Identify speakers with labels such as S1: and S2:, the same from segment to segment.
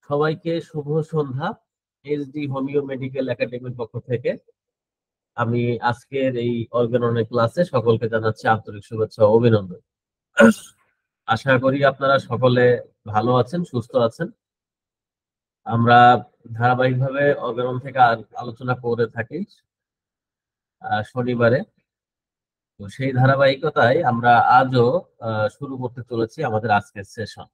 S1: সবাইকে শুভ সন্ধ্যা। SD homeo medical একাডেমির পক্ষ থেকে আমি আজকের এই অর্গাননের ক্লাসে সকলকে জানাচ্ছি আন্তরিক শুভেচ্ছা ও অভিনন্দন। আশা করি আপনারা সকলে ভালো আছেন, সুস্থ আছেন। আমরা ধারাবাহিকভাবে অর্গানন থেকে আলোচনা করে থাকি শনিবারে। তো সেই ধারাবাহিকতায় আমরা আজও শুরু করতে চলেছি আমাদের আজকের সেশন।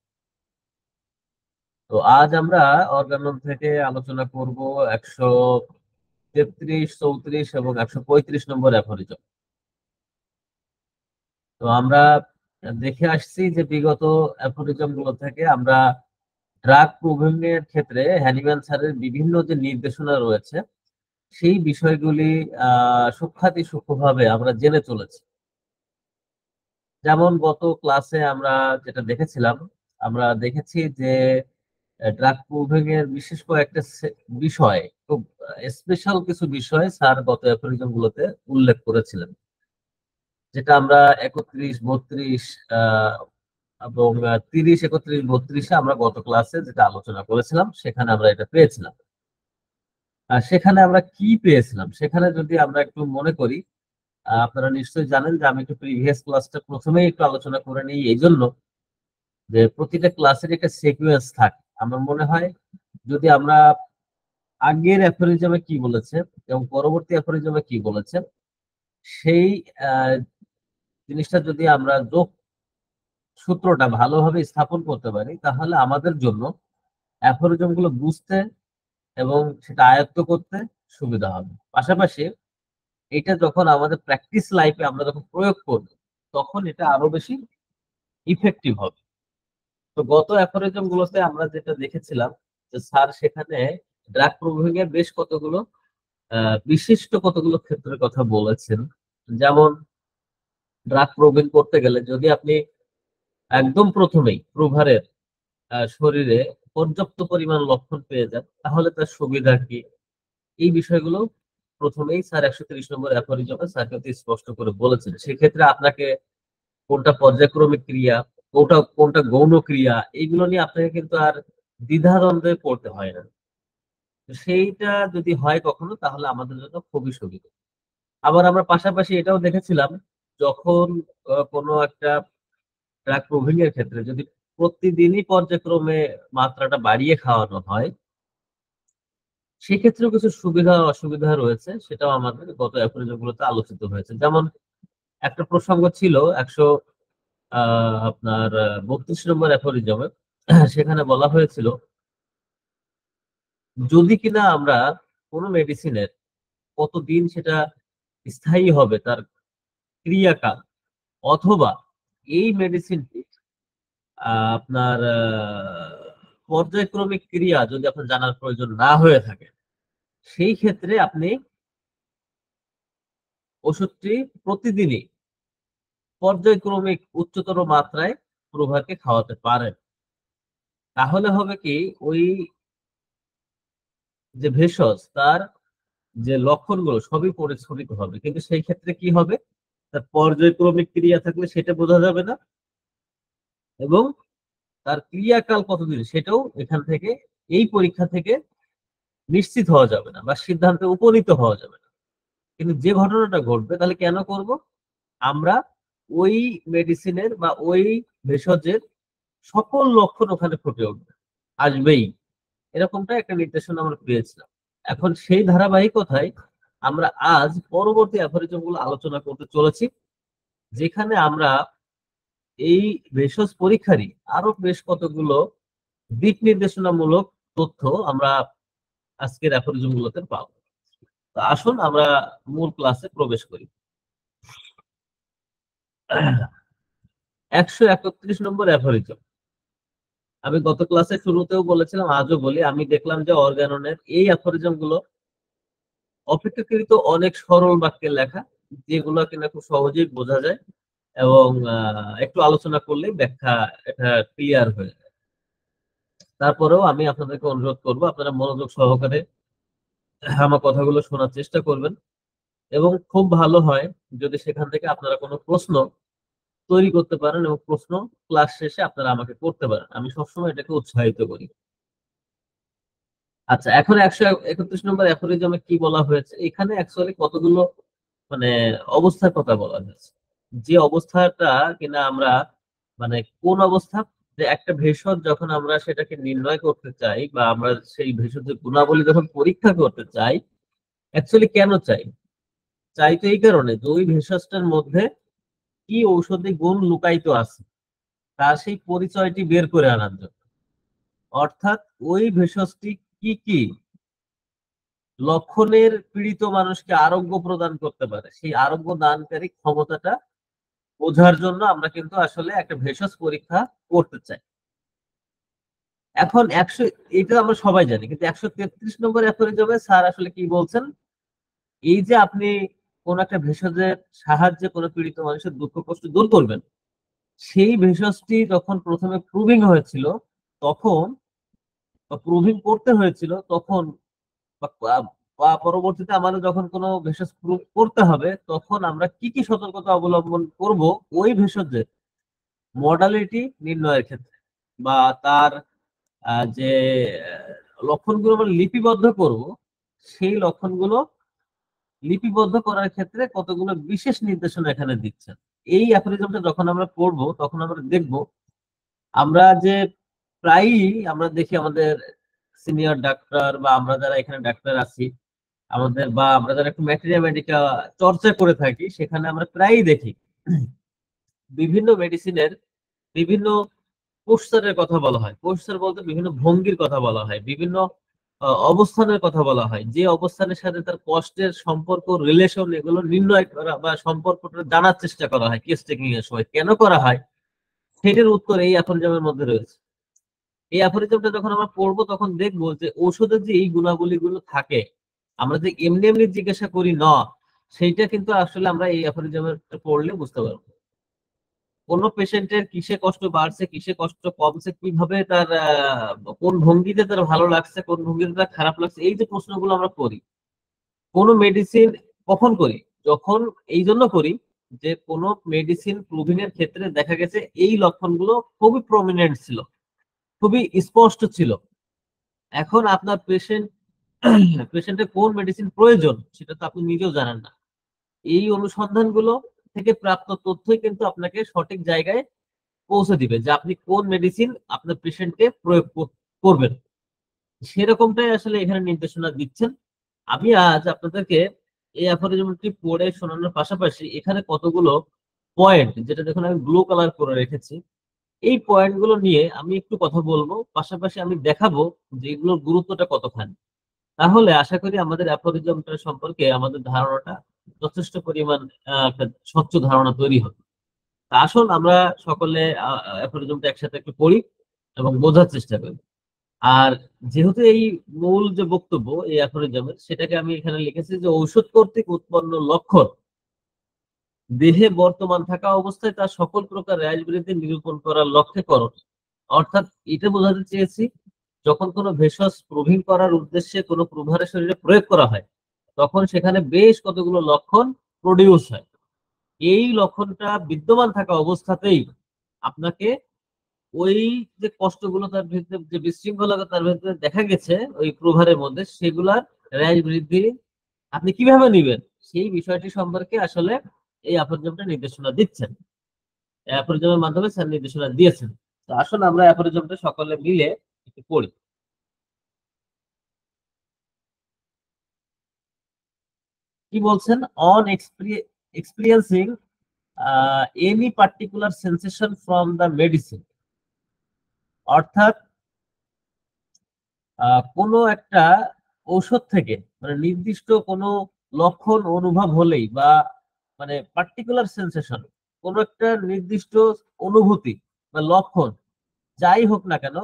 S1: তো আজ আমরা অর্গানন থেকে আলোচনা করব 133, 34 এবং 135 নম্বর অ্যাফোরিজম। তো আমরা দেখে আসছি যে বিগত অ্যাফোরিজম গুলো থেকে আমরা ড্রাগ প্রুভিং এর ক্ষেত্রে হ্যানিম্যান স্যারের বিভিন্ন যে নির্দেশনা রয়েছে সেই বিষয়গুলি সূক্ষ্মভাবে আমরা জেনে চলেছি। যেমন গত ক্লাসে আমরা যেটা দেখেছিলাম, আমরা দেখেছি যে ড্রাগ প্রুভিং এর বিশেষ কয়েকটা বিষয়, খুব স্পেশাল কিছু বিষয় স্যার গত অ্যাফোরিজম গুলোতে উল্লেখ করেছিলেন, যেটা আমরা 31, 32 এবং 30, 31, 32-এ আমরা গত ক্লাসে যেটা আলোচনা করেছিলাম সেখানে আমরা এটা পেয়েছিলাম। আর সেখানে আমরা কি পেয়েছিলাম সেখানে যদি আমরা একটু মনে করি, আপনারা নিশ্চয়ই জানেন যে আমি একটু প্রিভিয়াস ক্লাসটা প্রথমেই একটু আলোচনা করে নিই, এই জন্য যে প্রতিটা ক্লাসের একটা সিকোয়েন্স থাকে। আমার মনে হয় যদি আমরা আগের অ্যাফোরিজমে কি বলেছে এবং পরবর্তী অ্যাফোরিজমে কি বলেছে সেই জিনিসটা যদি আমরা যোগ সূত্রটা ভালোভাবে স্থাপন করতে পারি, তাহলে আমাদের জন্য অ্যাফোরিজম গুলো বুঝতে এবং সেটা আয়ত্ত করতে সুবিধা হবে। পাশাপাশি এটা যখন আমাদের প্র্যাকটিস লাইফে আমরা যখন প্রয়োগ করব তখন এটা আরো বেশি ইফেক্টিভ হবে। তো গত অ্যাফোরিজম গুলোতে আমরা যেটা দেখেছিলাম যে স্যার সেখানে ড্রাগ প্রুভিং এর বেশ কতগুলো বিশিষ্ট কতগুলো ক্ষেত্রের কথা বলেছেন। যেমন ড্রাগ প্রুভিং করতে গেলে যদি আপনি একদম প্রথমেই প্রুভারের শরীরে পর্যাপ্ত পরিমাণ লক্ষণ পেয়ে যান তাহলে তার সুবিধা কি, এই বিষয়গুলো প্রথমেই স্যার 130 নম্বর অ্যাফোরিজমে স্যার কিন্তু স্পষ্ট করে বলেছেন। সেক্ষেত্রে আপনাকে কোনটা পর্যায়ক্রমিক ক্রিয়া, কোনটা গৌণ ক্রিয়া, এইগুলো নিয়ে আপনাকে কিন্তু আর দ্বিধাদ্বন্দ্বে পড়তে হয় না। সেইটা যদি হয় কখনো তাহলে আমাদের জন্য খুবই সুবিধা। আবার আমরা পাশাপাশি এটাও দেখেছিলাম, যখন কোনো একটা ড্রাগ প্রুভিং এর ক্ষেত্রে যদি প্রতিদিনই পর্যায়ক্রমে মাত্রাটা বাড়িয়ে খাওয়ানো হয়, সেক্ষেত্রেও কিছু সুবিধা অসুবিধা রয়েছে, সেটাও আমাদের গত অ্যাফোরিজম গুলোতে আলোচিত হয়েছে। যেমন একটা প্রসঙ্গ ছিল আপনার 32 নম্বর অ্যাফোরিজমে, সেখানে বলা হয়েছিল যদি কিনা আমরা কোনো মেডিসিনের কতদিন সেটা স্থায়ী হবে তার ক্রিয়াকাল, অথবা এই মেডিসিনটি আপনার পর্যায়ক্রমিক ক্রিয়া যদি আপনার জানার প্রয়োজন না হয়ে থাকে, সেই ক্ষেত্রে আপনি ওষুধটি প্রতিদিনই পর্যায়ক্রমিক উচ্চতর মাত্রায় প্রভাকে খাওয়াতে পারেন। তাহলে হবে কি, ওই যে ভেষজ তার যে লক্ষণগুলো সবই পরিস্ফুটিত হবে, কিন্তু সেই ক্ষেত্রে কি হবে, তার পর্যায়ক্রমিক ক্রিয়া থাকলে সেটা বোঝা যাবে না, এবং তার ক্রিয়াকাল কতদিন সেটাও এখান থেকে, এই পরীক্ষা থেকে নিশ্চিত হওয়া যাবে না বা সিদ্ধান্তে উপনীত হওয়া যাবে না। কিন্তু যে ঘটনাটা ঘটবে, তাহলে কেন করব, আমরা ওই মেডিসিনের বা ওই ভেষজের সকল লক্ষণ ওখানে ফুটে উঠবে, আসবেই, এরকমটা একটা নির্দেশনা আমরা পেয়েছিলাম। এখন সেই ধারাবাহিকতায় আমরা আজ পরবর্তী অ্যাফোরিজম গুলো আলোচনা করতে চলেছি, যেখানে আমরা এই ভেষজ পরীক্ষারই আরো বেশ কতগুলো দিক নির্দেশনামূলক তথ্য আমরা আজকের অ্যাফোরিজম গুলোতে পাবো। তো আসুন আমরা মূল ক্লাসে প্রবেশ করি। 131 নম্বর অ্যাফোরিজম। আমি গত ক্লাসে শুরুতেও বলেছিলাম, আজও বলি, আমি দেখলাম যে অর্গাননের এই অ্যাফোরিজম গুলো অপেক্ষাকৃত অনেক সরল বাক্যের লেখা, যেগুলো কিনা খুব সহজেই বোঝা যায় এবং একটু আলোচনা করলেই ব্যাখ্যা এটা ক্লিয়ার হয়ে যায়। তারপরেও আমি আপনাদেরকে অনুরোধ করব আপনারা মনোযোগ সহকারে আমার কথাগুলো শোনার চেষ্টা করবেন, এবং খুব ভালো হয় যদি সেখান থেকে আপনারা কোনো প্রশ্ন তৈরি করতে পারেন এবং প্রশ্ন ক্লাস শেষে আপনারা আমাকে করতে পারেন। আমি সবসময় এটাকে উৎসাহিত করি। আচ্ছা, এখন 131 নম্বর অ্যাফোরিজমে কি বলা হয়েছে? এখানে অ্যাকচুয়ালি কতগুলো মানে অবস্থার কথা বলা হয়েছে, যে অবস্থাটা কিনা আমরা মানে কোন অবস্থা, যে একটা ভেষজ যখন আমরা সেটাকে নির্ণয় করতে চাই বা আমরা সেই ভেষজের গুণাবলী যখন পরীক্ষা করতে চাই, অ্যাকচুয়ালি কেন চাই? চাই তো এই কারণে যে ওই ভেষজটার মধ্যে কি ঔষধি গুণ লুকায়িত আছে তার সেই পরিচয়টি বের করে আনার জন্য। অর্থাৎ ওই ভেষজটি কি কি লক্ষণের পীড়িত মানুষকে আরোগ্য প্রদান করতে পারে, সেই আরোগ্য দানকারী ক্ষমতাটা বোঝার জন্য আমরা কিন্তু আসলে একটা ভেষজ পরীক্ষা করতে চাই। এখন এটা আমরা সবাই জানি, কিন্তু 133 নম্বর অ্যাফোরিজমে স্যার আসলে কি বলছেন? এই যে আপনি কোন একটা ভেষজের সাহায্যে কোনো পীড়িত মানুষের দুঃখ কষ্ট দূর করবেন, সেই ভেষজটি যখন প্রথমে প্রুভিং হয়েছিল তখন, বা প্রুভিং করতে হয়েছিল তখন, বা বা পরবর্তীতে আমাদের যখন কোনো ভেষজ প্রুভ করতে হবে তখন আমরা কি কি সতর্কতা অবলম্বন করব ওই ভেষজের মডালিটি নির্ণয়ের ক্ষেত্রে, বা তার যে লক্ষণগুলো আমরা লিপিবদ্ধ করব, সেই লক্ষণগুলো লিপিবদ্ধ করার ক্ষেত্রে কতগুলো বিশেষ নির্দেশনা এখানে দিচ্ছেন। এই অ্যাফোরিজমটা যখন আমরা পড়বো তখন আমরা দেখব, আমরা যে প্রায়ই আমরা দেখি আমাদের সিনিয়র ডাক্তার বা আমরা যারা এখানে ডাক্তার আছি, আমাদের বা আমরা যারা একটু ম্যাটেরিয়া মেডিকা চর্চা করে থাকি, সেখানে আমরা প্রায়ই দেখি বিভিন্ন মেডিসিনের বিভিন্ন পোস্টারের কথা বলা হয়। পোস্টার বলতে বিভিন্ন ভঙ্গির কথা বলা হয়, বিভিন্ন অবস্থানের কথা বলা হয়, যে অবস্থানের সাথে তার কষ্টের সম্পর্ক, রিলেশন, এগুলো নির্ণয় করা বা সম্পর্কটা জানার চেষ্টা করা হয় কেস টেকিং এর সময়। কেন করা হয় সেটার উত্তর এই অ্যাফোরিজমের মধ্যে রয়েছে। এই অ্যাফোরিজমটা যখন আমরা পড়বো তখন দেখবো যে ঔষধের যে এই গুণাবলী গুলো থাকে, আমরা যে এমনি এমনি জিজ্ঞাসা করি না, সেইটা কিন্তু আসলে আমরা এই অ্যাফোরিজমের পড়লে বুঝতে পারবো। কোন পেশেন্টের কিসে কষ্ট বাড়ছে, কিসে কষ্ট কমছে, কিভাবে তার কোন ভঙ্গিতে তার ভালো লাগছে, কোন ভঙ্গিতে তার খারাপ লাগছে, এই যে প্রশ্নগুলো আমরা করি কোন মেডিসিন কখন করি, যখন এই জন্য করি যে কোন মেডিসিন প্রুভিং এর ক্ষেত্রে দেখা গেছে এই লক্ষণগুলো খুবই প্রমিনেন্ট ছিল, খুবই স্পষ্ট ছিল। এখন আপনার পেশেন্টের কোন মেডিসিন প্রয়োজন সেটা তো আপনি নিজেও জানেন না। এই অনুসন্ধানগুলো থেকে প্রাপ্ত তথ্যই কিন্তু আপনাকে সঠিক জায়গায় পৌঁছে দিবে যে আপনি কোন মেডিসিন আপনার পেশেন্টকে প্রয়োগ করবেন। সেরকমটাই আসলে এখানে নির্দেশনা দিচ্ছেন। আমি আজ আপনাদেরকে এই অ্যাফোরিজমটি পড়ে শোনানোর পাশাপাশি এখানে কতগুলো পয়েন্ট, যেটা দেখুন আমি ব্লু কালার করে রেখেছি, এই পয়েন্ট গুলো নিয়ে আমি একটু কথা বলবো, পাশাপাশি আমি দেখাবো যে এগুলোর গুরুত্বটা কতখানি। তাহলে আশা করি আমাদের অ্যাফোরিজমটা সম্পর্কে আমাদের ধারণাটা যথেষ্ট পরিমাণ একটা স্বচ্ছ ধারণা তৈরি হবে। তা আসুন আমরা সকলে অ্যাফোরিজমটা একসাথে একটু পড়ি এবং বোঝার চেষ্টা করি। আর যেহেতু এই মূল যে বক্তব্য এই অ্যাফোরিজমের, সেটাকে আমি এখানে লিখেছি যে ঔষধ কর্তৃক উৎপন্ন লক্ষণ দেহে বর্তমান থাকা অবস্থায় তার সকল প্রকার র্যাশ বৃদ্ধি নিরূপণ করার লক্ষ্যে করণ। অর্থাৎ এটা বোঝাতে চেয়েছি, যখন কোনো ভেষজ প্রুভিং করার উদ্দেশ্যে কোনো প্রভারের শরীরে প্রয়োগ করা হয় তখন সেখানে বেশ কতগুলো লক্ষণ প্রডিউস হয়। এই লক্ষণটা বিদ্যমান থাকা অবস্থাতেই আপনাকে ওই যে কষ্টগুলো তার ভিতরে, যে বিশৃঙ্খলতা তার ভিতরে দেখা গেছে ওই প্রভারের মধ্যে, সেগুলার র্যাশ বৃদ্ধি আপনি কিভাবে নিবেন সেই বিষয়টি সম্পর্কে আসলে এই অ্যাফোরিজমটা নির্দেশনা দিচ্ছেন। অ্যাফোরিজমের মাধ্যমে স্যার নির্দেশনা দিয়েছেন। তো আসলে আমরা অ্যাফোরিজমটা সকলে মিলে একটু পড়ি। কি বলছেন? On experiencing any particular sensation from the medicine. অর্থাৎ কোনো একটা ঔষধ থেকে মানে নির্দিষ্ট কোনো লক্ষণ অনুভব হলেই, বা মানে পার্টিকুলার সেন্সেশন, কোনো একটা নির্দিষ্ট অনুভূতি বা লক্ষণ যাই হোক না কেন,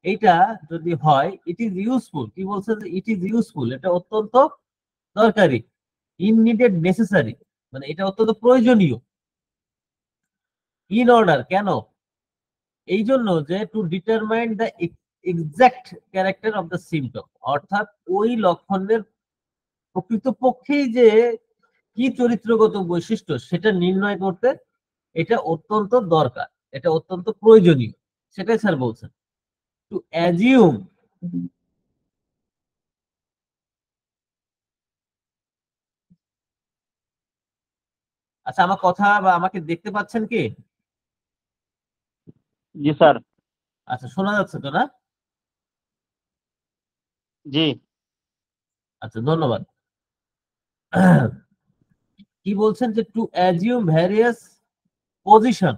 S1: এইটা যদি হয়, ইট ইজ ইউজফুল। কি বলছে? যে ইট ইজ ইউজফুল, এটা অত্যন্ত দরকারি। ইন নিডেড, নেসেসারি, মানে এটা অত্যন্ত প্রয়োজনীয়। ইন অর্ডার, কেন? এই জন্য যে to determine the exact character of the symptom. অর্থাৎ ওই লক্ষণের প্রকৃতপক্ষেই যে কি চরিত্রগত বৈশিষ্ট্য সেটা নির্ণয় করতে এটা অত্যন্ত দরকার, এটা অত্যন্ত প্রয়োজনীয়, সেটাই স্যার বলছেন। টু অ্যাজিউম আচ্ছা, আমার কথা বা আমাকে দেখতে পাচ্ছেন কি?
S2: জি স্যার।
S1: আচ্ছা, শোনা যাচ্ছে তো না?
S2: জি
S1: আচ্ছা, ধন্যবাদ। কি বলছেন যে two assume various position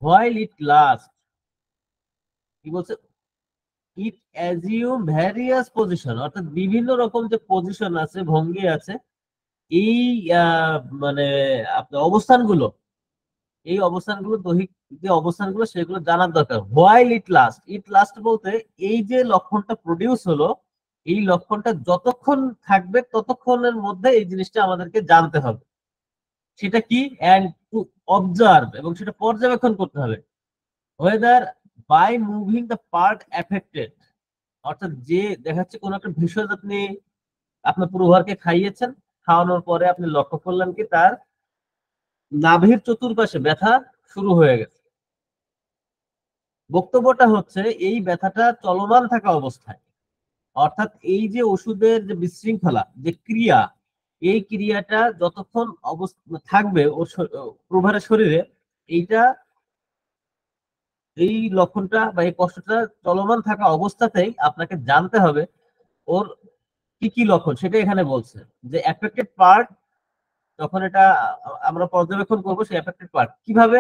S1: while it last, কি বলছে? ইট অ্যাজিউম ভ্যারিয়াস পজিশন, অর্থাৎ বিভিন্ন রকম যে পজিশন আছে, ভঙ্গি আছে, এই মানে আপনার অবস্থানগুলো, এই অবস্থানগুলো, দৈহিক যে অবস্থানগুলো সেগুলো জানার দরকার। While it last, it last বলতে এই যে লক্ষণটা প্রডিউস হলো, এই লক্ষণটা যতক্ষণ থাকবে ততক্ষণের মধ্যে এই জিনিসটা আমাদেরকে জানতে হবে। সেটা কি? অ্যান্ড টু অবজার্ভ, এবং সেটা পর্যবেক্ষণ করতে হবে। Whether by moving the part affected, অর্থাৎ যে দেখা যাচ্ছে কোন একটা ভেষজ আপনি আপনার পূর্বভারকে খাইয়েছেন, খাওয়ানোর পরে আপনি লক্ষ্য করলেন কি তার নাভির চতুর্পাশে ব্যথা শুরু হয়ে গেছে। বক্তব্যটা হচ্ছে এই ব্যথাটা চলমান থাকা অবস্থায়, অর্থাৎ এই যে ওষুধের যে বিশৃঙ্খলা যে ক্রিয়া, এই ক্রিয়াটা যতক্ষণ থাকবে ওর প্রভারের শরীরে, এইটা, এই লক্ষণটা বা এই কষ্টটা চলমান থাকা অবস্থাতেই আপনাকে জানতে হবে ওর কি কি লক্ষণ, সেটা এখানে বলছে যে এফেক্টেড পার্ট। যখন এটা আমরা পর্যবেক্ষণ করবো সেই এফেক্টেড পার্ট কিভাবে,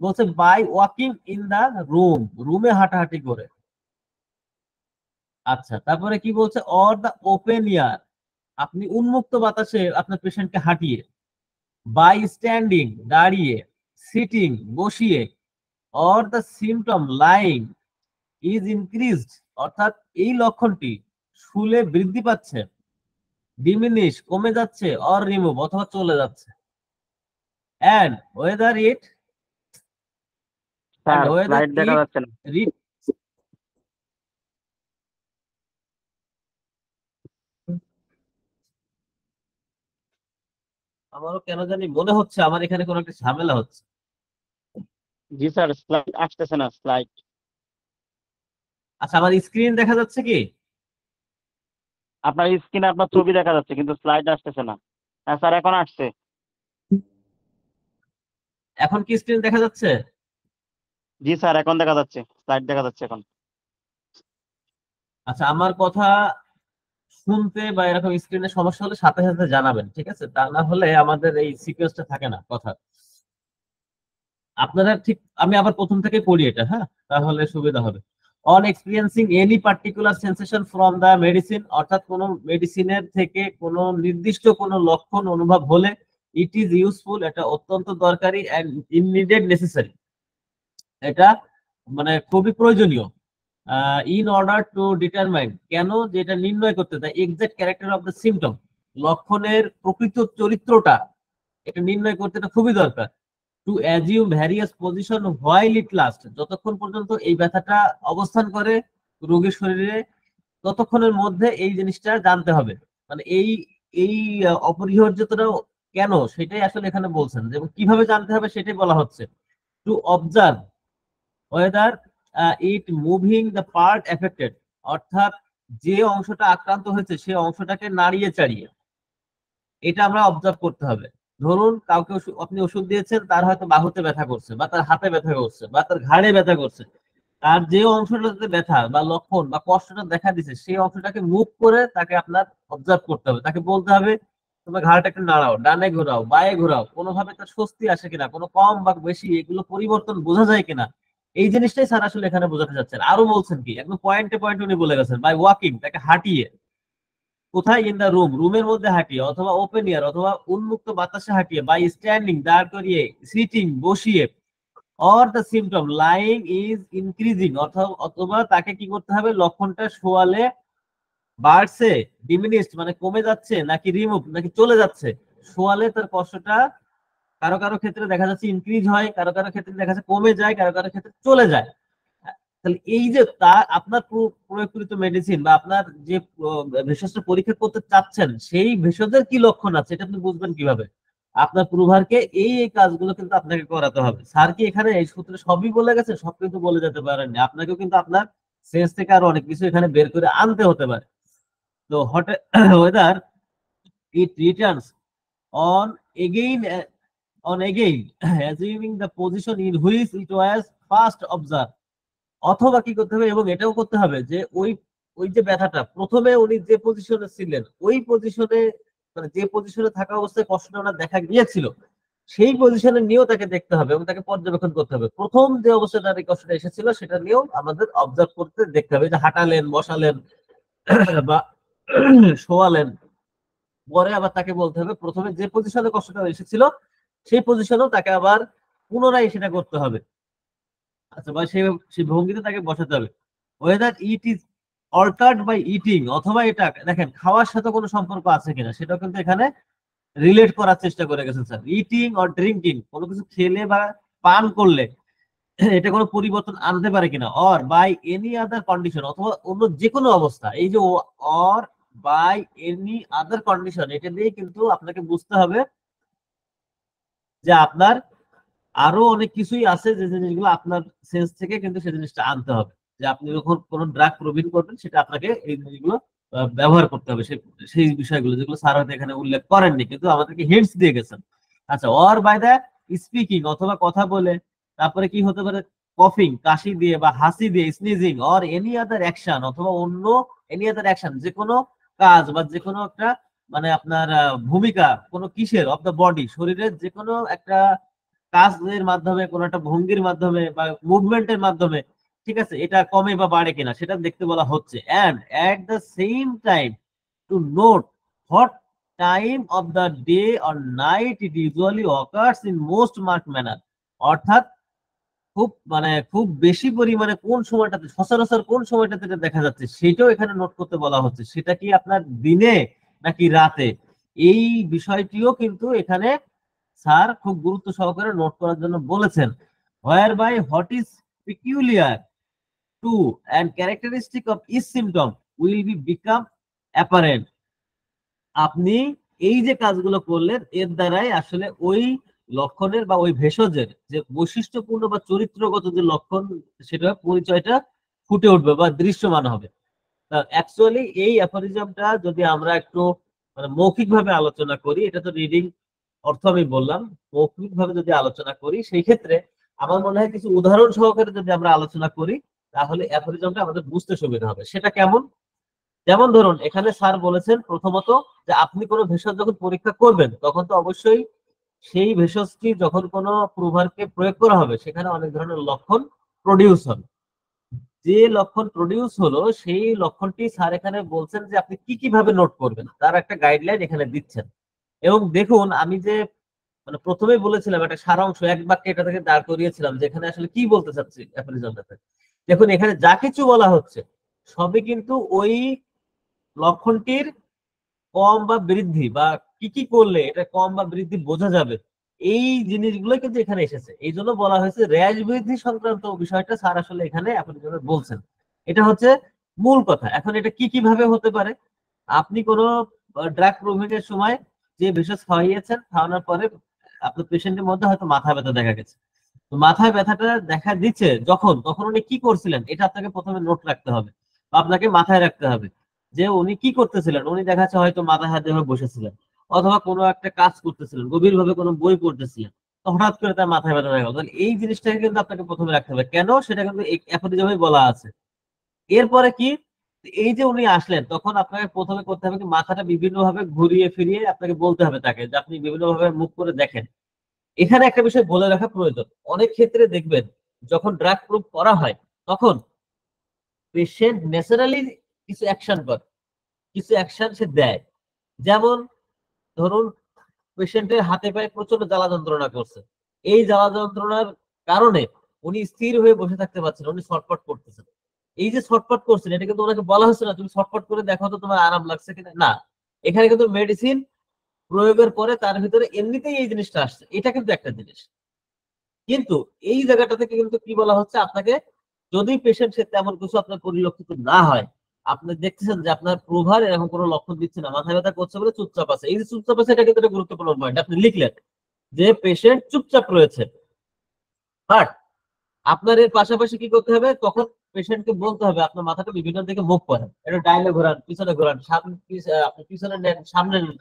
S1: বলছে by walking in the room, রুমে হাঁটাহাঁটি করে। আচ্ছা, তারপরে কি বলছে? অর দা ওপেন এয়ার, আপনি উন্মুক্ত বাতাসে আপনার পেশেন্টকে হাঁটিয়ে। বাই স্ট্যান্ডিং, দাঁড়িয়ে। সিটিং, বসিয়ে। Or the symptom lying is increased, অর্থাৎ এই লক্ষণটি শুলে বৃদ্ধি পাচ্ছে। ডিমিনিশ, কমে যাচ্ছে। অর রিমুভ, অথবা চলে যাচ্ছে। And weather it and
S2: sir,
S1: weather
S2: slide দেখা
S1: ইট
S2: যাচ্ছে না।
S1: আমারও কেন জানি মনে হচ্ছে আমার এখানে কোনো একটা ঝামেলা হচ্ছে।
S2: জি স্যার, স্লাইড আসতেছে না, স্লাইড।
S1: আচ্ছা, আমার স্ক্রিন দেখা যাচ্ছে কি?
S2: আপনার স্ক্রিনে আপনার ছবি দেখা যাচ্ছে কিন্তু স্লাইড আসতেছে না। হ্যাঁ স্যার, এখন আসছে।
S1: এখন কি স্ক্রিন দেখা যাচ্ছে?
S2: জি স্যার, এখন দেখা যাচ্ছে, স্লাইড দেখা যাচ্ছে এখন।
S1: আচ্ছা, আমার কথা শুনতে বা এরকম স্ক্রিনে সমস্যা হলে সাথে সাথে জানাবেন, ঠিক আছে? তা না হলে আমাদের এই সিকোয়েন্সটা থাকে না কথা। আপনারা ঠিক, আমি আবার প্রথম থেকে পড়ি এটা, হ্যাঁ, তাহলে সুবিধা হবে। On experiencing any particular sensation from the medicine, অর্থাৎ কোন মেডিসিনের থেকে কোন নির্দিষ্ট কোন লক্ষণ অনুভব হলে, ইট ইজ ইউজফুল, এটা অত্যন্ত দরকারি, অ্যান্ড ইননিডেড নেসেসারি, এটা মানে খুবই প্রয়োজনীয়। ইন অর্ডার টু ডিটারমাইন, কেন? যেটা নির্ণয় করতে দেয় exact character of the symptom, লক্ষণের প্রকৃত চরিত্রটা এটা নির্ণয় করতে এটা খুবই দরকার। Two assume various position while it last, যতক্ষণ পর্যন্ত এই ব্যথাটা অবস্থান করে রোগীর শরীরে ততক্ষণের মধ্যে এই জিনিসটা জানতে হবে। মানে এই এই অপরিহার্যতাটা কেন, সেটাই আসলে এখানে বলছেন, এবং কিভাবে জানতে হবে সেটাই বলা হচ্ছে। To observe weather it moving the part affected, অর্থাৎ যে অংশটা আক্রান্ত হয়েছে সেই অংশটাকে নাড়িয়ে চাড়িয়ে এটা আমরা অবজার্ভ করতে হবে। ধরুন কাউকে আপনি ওষুধ দিয়েছেন, তার হয়তো বাহুতে ব্যথা করছে, বা তার হাতে ব্যথা করছে, বা তার ঘাড়ে ব্যথা করছে। তার যে অংশটাতে ব্যথা বা লক্ষণ বা কষ্টটা দেখা দিচ্ছে সেই অংশটাকে মুভ করে তাকে আপনার অবজার্ভ করতে হবে। তাকে বলতে হবে তোমার ঘাড়টা একটু নাড়াও, ডানে ঘোরাও, বায়ে ঘোরাও, কোনোভাবে তার স্বস্তি আসে কিনা, কোনো কম বা বেশি এগুলো পরিবর্তন বোঝা যায় কিনা। এই জিনিসটাই স্যার আসলে এখানে বোঝাতে চাচ্ছেন। আরো বলছেন কি, একদম পয়েন্টে পয়েন্ট উনি বলে গেছেন, বাই ওয়াকিং, তাকে হাঁটিয়ে। কোথায়? ইন দা রুম, রুমের মধ্যে হাঁটিয়ে, অথবা ওপেন এয়ার, অথবা উন্মুক্ত বাতাসে হাঁটিয়ে। বাই স্ট্যান্ডিং, দাঁড় করিয়ে। সিটিং, বসিয়ে। Or the symptom lying is increasing, অথবা তাকে কি করতে হবে, লক্ষণটা শোয়ালে বাড়ছে, ডিমিনিশড মানে কমে যাচ্ছে, নাকি রিমুভ নাকি চলে যাচ্ছে। শোয়ালে তার কষ্টটা কারো কারো ক্ষেত্রে দেখা যাচ্ছে ইনক্রিজ হয়, কারো কারো ক্ষেত্রে দেখা যাচ্ছে কমে যায়, কারো কারো ক্ষেত্রে চলে যায়। তাহলে এই যে আপনার প্রয়োগকৃত মেডিসিন বা আপনার যে ভেষজটা পরীক্ষা করতে চাচ্ছেন সেই ভেষজের কি লক্ষণ আছে এটা আপনি বুঝবেন কিভাবে? আপনার প্রভারকে এই এই কাজগুলো কিন্তু আপনাকে করাতে হবে। স্যার কি এখানে এই সূত্রে সবই বলে গেছে? সব কিন্তু বলে যেতে পারেননি, আপনাকেও কিন্তু আপনার সেন্স থেকে আরো অনেক কিছু এখানে বের করে আনতে হতে পারে। তো hot weather it Returns on again on again assuming the position in which it was first observed. অথবা কি করতে হবে, এবং এটাও করতে হবে যে ওই ওই যে ব্যথাটা প্রথমে উনি যে পজিশনে ছিলেন ওই পজিশনে, মানে যে পজিশনে থাকা অবস্থায় কষ্টটা ওনার দেখা গিয়েছিল সেই পজিশনে নিয়েও তাকে দেখতে হবে এবং তাকে পর্যবেক্ষণ করতে হবে। প্রথম যে অবস্থাটা এই কষ্টটা এসেছিল সেটা নিয়েও আমাদের অবজার্ভ করতে দেখতে হবে, যে হাঁটালেন, বসালেন বা শোয়ালেন, পরে আবার তাকে বলতে হবে প্রথমে যে পজিশনে কষ্টটা এসেছিল সেই পজিশনেও তাকে আবার পুনরায় সেটা করতে হবে। আচ্ছা, বা সেই ভঙ্গিতে তাকে বসাতে হবে। Whether it is altered by eating, অথবা এটা দেখেন খাওয়ার সাথে কোনো সম্পর্ক আছে কিনা সেটাও কিন্তু এখানে রিলেট করার চেষ্টা করে গেছেন স্যার। ইটিং অর ড্রিঙ্কিং, কোনো কিছু খেলে বা পান করলে এটা কোনো পরিবর্তন আনতে পারে কিনা, or by any other condition, অথবা অন্য যে কোনো অবস্থা। এই যে or by any other condition, এটা দিয়ে কিন্তু আপনাকে বুঝতে হবে যে আপনার আরো অনেক কিছুই আছে যে জিনিসগুলো আপনার সেন্স থেকে কিন্তু সেই জিনিসটা আনতে হবে, যে আপনি যখন কোনো ড্রাগ প্রবীণ করবেন সেটা আপনাকে এই জিনিসগুলো ব্যবহার করতে হবে, সেই বিষয়গুলো যেগুলো স্যার হয়তো এখানে উল্লেখ করেননি কিন্তু আমাদেরকে হিন্টস দিয়ে গেছেন। আচ্ছা, অর বাই দ্য স্পিকিং, অথবা কথা বলে, তারপরে কি হতে পারে কফিং, কাশি দিয়ে বা হাসি দিয়ে, sneezing, or any other action, অথবা অন্য এনি আদার অ্যাকশন, যে কোনো কাজ বা যে কোনো একটা মানে আপনার ভূমিকা কোনো কিসের অফ দ্য বডি, শরীরের যে কোনো একটা কাজের মাধ্যমে, কোনো একটা ভঙ্গির মাধ্যমে বা মুভমেন্টের মাধ্যমে, ঠিক আছে, এটা কমে বা বাড়ে কিনা সেটা দেখতে বলা হচ্ছে। And at the same time to note what time of the day or night it usually occurs in most mark manner, অর্থাৎ খুব বেশি পরিমাণে কোন সময়টাতে, সচরাচর কোন সময়টাতে এটা দেখা যাচ্ছে সেটাও এখানে নোট করতে বলা হচ্ছে। সেটা কি আপনার দিনে নাকি রাতে, এই বিষয়টিও কিন্তু এখানে স্যার খুব গুরুত্ব সহকারে নোট করার জন্য বলেছেন। Whereby what is peculiar to and characteristic of each symptom will be become apparent. আপনি এই যে কাজগুলো করলেন এর দ্বারাই আসলে ওই লক্ষণের বা ওই ভেষজের যে বৈশিষ্ট্যপূর্ণ বা চরিত্রগত যে লক্ষণ সেটা পরিচয়টা ফুটে উঠবে বা দৃশ্যমান হবে। অ্যাকচুয়ালি এই অ্যাফোরিজমটা যদি আমরা একটু মানে মৌখিকভাবে আলোচনা করি, এটা তো রিডিং অর্থ আমি বললাম, মৌখিকভাবে যদি আলোচনা করি সেই ক্ষেত্রে আমার মনে হয় কিছু উদাহরণ সহকারে যদি আমরা আলোচনা করি তাহলে অ্যাফোরিজমটা আমাদের বুঝতে সুবিধা হবে। সেটা কেমন? যেমন ধরুন এখানে স্যার বলেছেন প্রথমত যে আপনি কোনো ভেষজ যখন পরীক্ষা করবেন তখন তো অবশ্যই সেই ভেষজটি যখন কোনো প্রুভারকে প্রয়োগ করা হবে সেখানে অনেক ধরনের লক্ষণ প্রডিউস হবে। যে লক্ষণ প্রডিউস হলো সেই লক্ষণটি স্যার এখানে বলছেন যে আপনি কি কিভাবে নোট করবেন তার একটা গাইডলাইন এখানে দিচ্ছেন। এবং দেখুন আমি যে মানে প্রথমেই বলেছিলাম একটা সারাংশ এক বাক্যে এটা থেকে দাঁড় করিয়েছিলাম যে এখানে আসলে কি বলতে চাচ্ছি অ্যাফোরিজমটাতে। দেখুন এখানে যা কিছু বলা হচ্ছে সবই কিন্তু ওই লক্ষণটির কম বা বৃদ্ধি বা কি কি করলে এটা কম বা বৃদ্ধি বোঝা যাবে এই জিনিসগুলো কিন্তু এখানে এসেছে। এই জন্য বলা হয়েছে র্যাশ বৃদ্ধি সংক্রান্ত বিষয়টা স্যার আসলে এখানে আপনি বলছেন। এটা হচ্ছে মূল কথা। এখন এটা কি কিভাবে হতে পারে, আপনি কোনো ড্রাগ প্রুভিং এর সময় যে ভেষজ খাওয়াইয়েছেন, খাওয়ানোর পরে আপনার পেশেন্টের মধ্যে হয়তো মাথা ব্যথা দেখা গেছে, তো মাথায় ব্যথাটা দেখা দিচ্ছে তখন উনি কি করছিলেন এটা আপনাকে প্রথমে নোট রাখতে হবে বা আপনাকে মাথায় রাখতে হবে যে উনি কি করতেছিলেন। উনি দেখা যাচ্ছে হয়তো মাথায় হাত দিয়ে বসেছিলেন অথবা কোনো একটা কাজ করতেছিলেন, গভীরভাবে কোনো বই পড়তেছিলেন, তো হঠাৎ করে তার মাথায় ব্যথা দেখা গেল। এই জিনিসটাকে কিন্তু আপনাকে প্রথমে রাখতে হবে, কেন সেটা কিন্তু এখনই বলা আছে। এরপরে কি, এই যে উনি আসলেন তখন আপনাকে প্রথমে করতে হবে কি মাথাটা বিভিন্ন ভাবে ঘুরিয়ে ফিরিয়ে আপনাকে বলতে হবে তাকে যে আপনি বিভিন্ন ভাবে মুখ করে দেখেন। এখানে একটা বিষয় বলে রাখা প্রয়োজন, অনেক ক্ষেত্রে দেখবেন যখন ড্রাগ প্রুভ করা হয় তখন পেশেন্ট ন্যাচারালি কিছু অ্যাকশন করে, কিছু অ্যাকশন সে দেয়। যেমন ধরুন পেশেন্টের হাতে পায়ে প্রচন্ড জ্বালা যন্ত্রণা করছে, এই জ্বালা যন্ত্রণার কারণে উনি স্থির হয়ে বসে থাকতে পারছেন, উনি ছটফট করতেছেন। এই যে ছটফট করছেন এটা কিন্তু ওনাকে বলা হচ্ছে না তুমি ছটফট করে দেখো তো তোমার আরাম লাগছে কিনা, না, এখানে কিন্তু মেডিসিন প্রয়োগের পরে তার ভিতরে এমনিতেই এই জিনিসটা আসছে, এটা কিন্তু একটা জিনিস। কিন্তু এই জায়গাটা থেকে কিন্তু কি বলা হচ্ছে আপনাকে, যদি পেশেন্ট সে তেমন কিছু আপনার পরিলক্ষিত না হয়, আপনি দেখতেছেন যে আপনার প্রভার এরকম কোনো লক্ষণ দিচ্ছে না, মাথা ব্যথা করছে বলে চুপচাপ আছে, এই যে চুপচাপ আছে এটা কিন্তু একটা গুরুত্বপূর্ণ পয়েন্ট। আপনি লিখলেন যে পেশেন্ট চুপচাপ রয়েছে, বাট আপনার এর পাশাপাশি কি করতে হবে, তখন পেশেন্টকে বলতে হবে আপনার মাথাটা বিভিন্ন দিকে মুভ করেন, এটা ডাইলে ঘোরান, পিছনে ঘোরান, সামনে আপনি পিছনে নেন, সামনে নেন,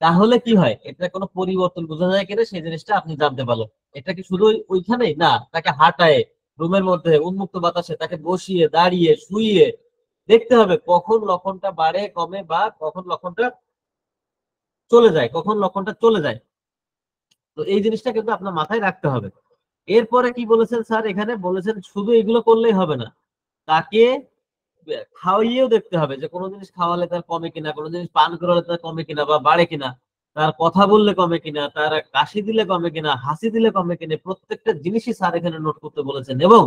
S1: তাহলে কি হয়, এটা কোনো পরিবর্তন বোঝা যায় কিনা সেই জিনিসটা আপনি জানতে পারলো। এটা কি শুধু ওইখানেই না, তাকে হাঁটায় রুমের মধ্যে উন্মুক্ত বাতাসে তাকে বসিয়ে দাঁড়িয়ে শুইয়ে দেখতে হবে কখন লক্ষণটা বাড়ে কমে বা কখন লক্ষণটা চলে যায়, কখন লক্ষণটা চলে যায়। তো এই জিনিসটা কিন্তু আপনার মাথায় রাখতে হবে। এরপরে কি বলেছেন স্যার, এখানে বলেছেন শুধু এগুলো করলেই হবে না, তাকে খাওয়াইয়েও দেখতে হবে যে কোনো জিনিস খাওয়ালে তার কমে কিনা, কোনো জিনিস পান করালে তার কমে কিনা বা বাড়ে কিনা, তার কথা বললে কমে কিনা, তার কাশি দিলে কমে কিনা, হাসি দিলে কমে কিনা, প্রত্যেকটা জিনিসই স্যার এখানে নোট করতে বলেছেন। এবং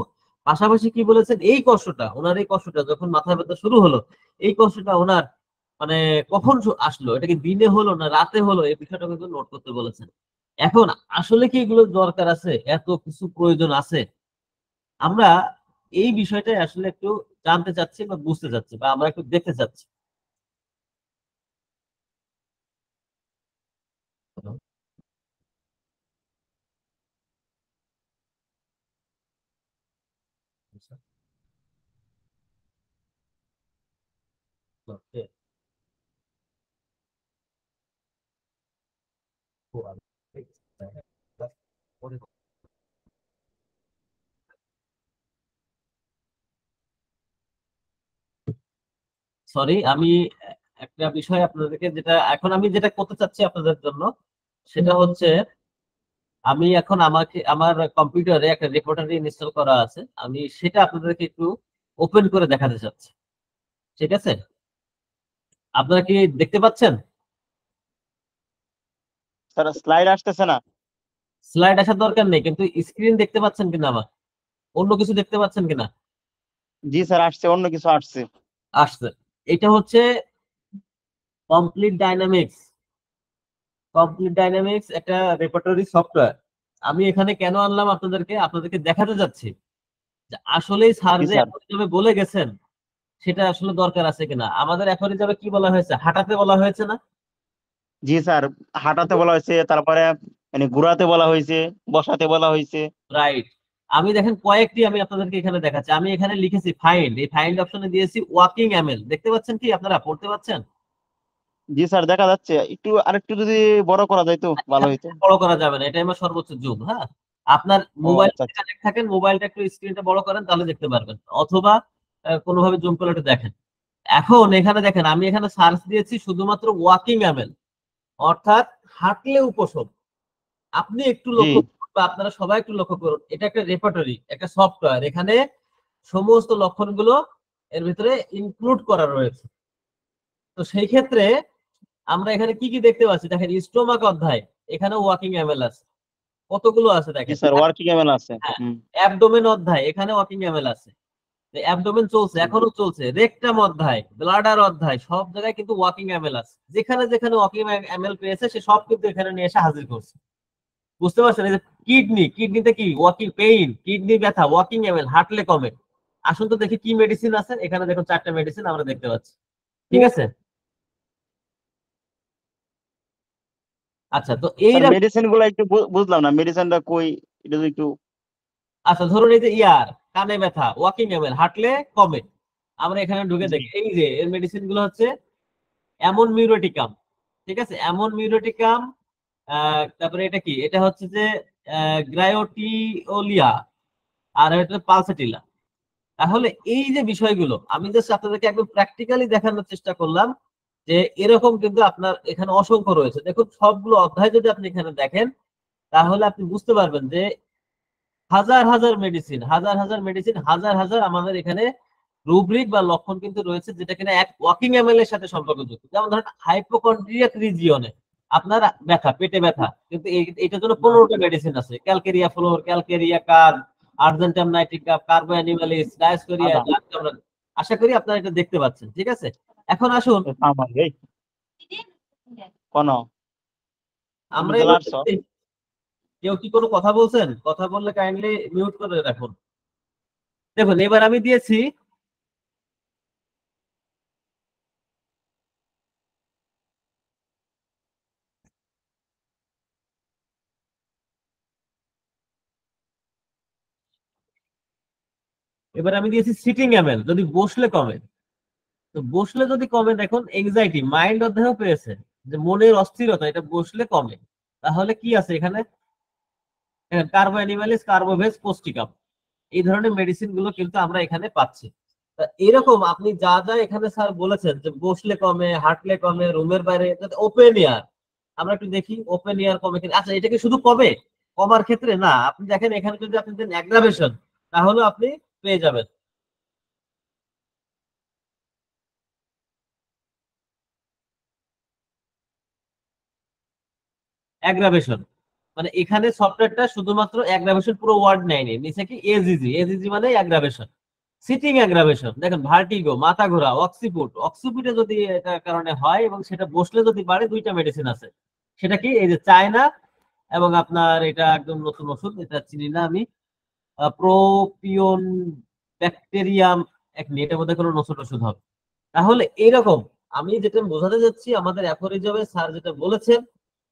S1: পাশাপাশি কি বলেছেন, এই কষ্টটা ওনার, এই কষ্টটা যখন মাথা ব্যথা শুরু হলো, এই কষ্টটা ওনার মানে কখন আসলো, এটা কি দিনে হলো না রাতে হলো, এই বিষয়টা কিন্তু নোট করতে বলেছেন। এখন আসলে কি এগুলো দরকার আছে, এত কিছু প্রয়োজন আছে? আমরা এই বিষয়টাই আসলে একটু জানতে চাচ্ছি বা বুঝতে চাচ্ছি বা আমরা একটু দেখতে চাচ্ছি। সরি, আমি একটা বিষয় আপনাদেরকে, যেটা এখন আমি যেটা করতে চাচ্ছি আপনাদের জন্য, সেটা হচ্ছে আমি এখন আমাকে আমার কম্পিউটারে একটা রেপোর্টারি ইনস্টল করা আছে, আমি সেটা আপনাদেরকে একটু ওপেন করে দেখাতে চাচ্ছি। ঠিক আছে, আপনারা কি দেখতে পাচ্ছেন?
S2: স্যার স্লাইড আসতেছে না।
S1: স্লাইড আসার দরকার নেই, কিন্তু স্ক্রিন দেখতে পাচ্ছেন কিনা, আমার অন্য কিছু দেখতে পাচ্ছেন কিনা?
S2: জি স্যার আসছে, অন্য কিছু আসছে।
S1: আসছে। এটা হচ্ছে কমপ্লিট ডাইনামিক্স। কমপ্লিট ডাইনামিক্স একটা রেপার্টরি সফটওয়্যার। আমি এখানে কেন আনলাম, আপনাদেরকে দেখাতে যাচ্ছি যে আসলে স্যার
S2: জি
S1: যে
S2: স্যার।
S1: অ্যাফোরিজমে বলে গেছেন সেটা আসলে দরকার আছে কিনা। আমাদের অ্যাফোরিজমে কি বলা হয়েছে, হাঁটাতে বলা হয়েছে না?
S2: জি স্যার, হাঁটাতে বলা হয়েছে, তারপরে মানে ঘোরাতে বলা হয়েছে, বসাতে বলা হয়েছে।
S1: রাইট। আমি দেখেন কয়েকটি আমি আপনাদেরকে এখানে দেখাচ্ছি। আমি এখানে লিখেছি ফাইন্ড, এই ফাইন্ড অপশনে দিয়েছি ওয়াকিং এমএল। দেখতে পাচ্ছেন কি, আপনারা পড়তে পাচ্ছেন?
S2: জি স্যার দেখা যাচ্ছে, একটু আরেকটু যদি বড় করা যায় তো ভালো হইতো।
S1: বড় করা যাবে না, এটা আমার সর্বোচ্চ জুম। হ্যাঁ, আপনার
S2: ও
S1: মোবাইল
S2: আচ্ছা আচ্ছা।
S1: কানেক্ট থাকেন, মোবাইলটা একটু স্ক্রিনটা বড় করেন তাহলে দেখতে পারবেন, অথবা কোনোভাবে জুম করে একটু দেখেন। এখন এখানে দেখেন, আমি এখানে সার্চ দিয়েছি শুধুমাত্র ওয়াকিং এমএল, অর্থাৎ হাঁটলে উপশম। আপনি একটু
S2: জি
S1: লক্ষ্য করুন বা আপনারা সবাই একটু লক্ষ্য করুন, এটা একটা রেপার্টরি, একটা সফটওয়্যার, এখানে সমস্ত লক্ষণগুলো এর ভিতরে ইনক্লুড করা রয়েছে। তো সেই ক্ষেত্রে আমরা এখানে কি কি দেখতে পাচ্ছি, দেখেন স্টোমাক অধ্যায়, এখানে ওয়াকিং এমএল আছে, কতগুলো আছে
S2: জি
S1: দেখেন।
S2: স্যার, ওয়ার্কিং এমএল আছে।
S1: হ্যাঁ,
S2: হুম।
S1: অ্যাবডোমেন অধ্যায়, এখানে ওয়াকিং এমএল আছে, অ্যাবডোমেন চলছে,
S2: জি
S1: এখনো চলছে। রেকটাম অধ্যায়, ব্লাডার অধ্যায়, সব জায়গায় কিন্তু ওয়াকিং এমএল আছে। যেখানে যেখানে ওয়াকিং এমএল পেয়েছে সে সব কিন্তু এখানে নিয়ে এসে হাজির করছে। বুঝতে পারছেন? এই যে কিডনি, কিডনিতে কি ওয়াকিং পেইন, কিডনি ব্যথা, ওয়াকিং এমএল, হাঁটলে কমে। আসুন তো দেখি কি মেডিসিন আছে এখানে। দেখুন 4টা মেডিসিন আমরা দেখতে পাচ্ছি। ঠিক আছে, আচ্ছা তো
S2: স্যার,
S1: এইরকম।
S2: মেডিসিন গুলো একটু বুঝলাম না, মেডিসিনটা কই, এটা যদি একটু।
S1: আচ্ছা ধরুন এই যে ইয়ার, কানে ব্যথা, ওয়াকিং এমএল, হাঁটলে কমে। আমরা এখানে ঢুকে
S2: জি
S1: দেখি, এই যে এর মেডিসিন গুলো হচ্ছে এমন মিউরেটিকাম। ঠিক আছে, এমন মিউরেটিকাম। তারপরে এটা কি, এটা হচ্ছে যে গ্রায়োটিওলিয়া, আর হচ্ছে পালসেটিলা। তাহলে এই যে বিষয়গুলো আমি জাস্ট আপনাদেরকে একদম প্র্যাকটিক্যালি দেখানোর চেষ্টা করলাম যে এরকম কিন্তু আপনার এখানে অসংখ্য রয়েছে। দেখুন সবগুলো অধ্যায় যদি আপনি এখানে দেখেন তাহলে আপনি বুঝতে পারবেন যে হাজার হাজার মেডিসিন, হাজার হাজার মেডিসিন, হাজার হাজার আমাদের এখানে রুব্রিক বা লক্ষণ কিন্তু রয়েছে, যেটা কিনা এক ওয়াকিং এমএল এর সাথে সম্পর্কযুক্ত। যেমন ধরেন হাইপোকন্ড্রিয়াক রিজিয়নে আপনার ব্যথা, পেটে ব্যথা, কিন্তু এটার জন্য 15টা মেডিসিন আছে। ক্যালকেরিয়া ফ্লোর, ক্যালকেরিয়া কার, আর্জেন্টাম নাইট্রিকা, কার্বো অ্যানিমালিস, ডায়াস্কোরিয়া,
S2: আদা।
S1: আশা করি আপনারা এটা দেখতে পাচ্ছেন। ঠিক আছে, এখন আসুন
S2: আমার এই কোন তুমি
S1: আমরা
S2: জেলা
S1: এবার
S2: আসছো।
S1: কেউ কি কোনো কথা বলছেন? কথা বললে কাইন্ডলি মিউট করে রাখুন। দেখুন এবার আমি দিয়েছি, সিটিং এমএল, যদি বসলে কমে। তো বসলে যদি কমে, দেখুন এংজাইটি, মাইন্ড অধ্যায়ও পেয়েছে। যে মনের অস্থিরতা এটা বসলে কমে। তাহলে কি আছে এখানে? কার্বো অ্যানিমালিস, কার্বোভেজ, পৌষ্টিকাম, এই ধরনের মেডিসিন গুলো কিন্তু আমরা এখানে পাচ্ছি। এরকম আপনি যা যা এখানে স্যার বলেছেন যে বসলে কমে, হাঁটলে কমে, রুমের বাইরে, ওপেন এয়ার, আমরা একটু দেখি ওপেন এয়ার কমে কিনা। আচ্ছা, এটা কি শুধু কমে? কমার ক্ষেত্রে না, আপনি দেখেন এখানে যদি আপনি দেন অ্যাগ্রাভেশন, তাহলে আপনি পেয়ে যাবেন। অ্যাগ্রাভেশন মানে এখানে সফটওয়্যারটা শুধুমাত্র অ্যাগ্রাভেশন পুরো ওয়ার্ড নেয়নি, নিচে কি এজিজি, এজিজি মানে অ্যাগ্রাভেশন। সিটিং অ্যাগ্রাভেশন দেখেন, ভার্টিগো, মাথা ঘোরা, অক্সিপুট, অক্সিপুটে যদি এটার কারণে হয় এবং সেটা বসলে যদি বাড়ে, দুইটা মেডিসিন আছে। সেটা কি? এই যে চায়না, এবং আপনার এটা একদম নতুন ওষুধ, এটা চিনি না আমি, প্রোপিওন ব্যাকটেরিয়াম একনি, এটার মধ্যে কোনো নতুন ওষুধ হবে। তাহলে এরকম আমি যেটা বোঝাতে যাচ্ছি, আমাদের অ্যাফোরিজমে স্যার যেটা বলেছেন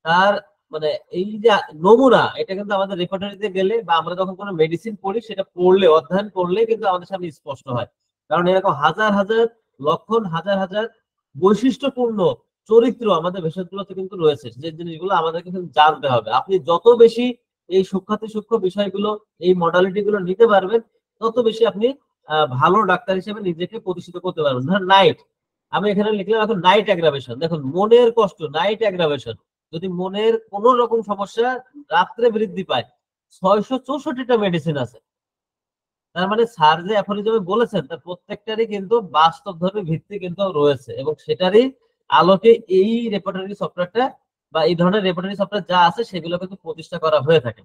S1: তার মানে এই যে নমুনা, এটা কিন্তু আমাদের রেপার্টরিতে গেলে বা আমরা যখন কোনো মেডিসিন পড়ি, সেটা পড়লে, অধ্যয়ন করলে কিন্তু আমাদের সামনে স্পষ্ট হয়। কারণ এরকম হাজার হাজার লক্ষণ, হাজার হাজার বৈশিষ্ট্যপূর্ণ চরিত্র আমাদের ভেষজগুলোতে কিন্তু রয়েছে, যে জিনিসগুলো আমাদেরকে কিন্তু জানতে হবে। আপনি যত বেশি এই সূক্ষ্মাতি সূক্ষ্ম বিষয়গুলো, এই মডালিটি গুলো নিতে পারবেন, তত বেশি আপনি ভালো ডাক্তার হিসেবে নিজেকে প্রতিষ্ঠিত করতে পারবেন। ধরেন নাইট, আমি এখানে লিখলাম এখন নাইট অ্যাগ্রাভেশন, দেখুন মনের কষ্ট, নাইট অ্যাগ্রাভেশন, যদি মনের কোন রকম সমস্যা রাত্রে বৃদ্ধি পায়, 664টা মেডিসিন আছে। তার মানে স্যার যে অ্যাফোরিজমে বলেছেন তার প্রত্যেকটারই কিন্তু বাস্তব ধর্মী ভিত্তি কিন্তু রয়েছে, এবং সেটারই আলোকে এই রেপার্টরি সফটওয়্যারটা বা এই ধরনের রেপার্টরি সফটওয়্যার যা আছে সেগুলো কিন্তু প্রতিষ্ঠা করা হয়ে থাকে।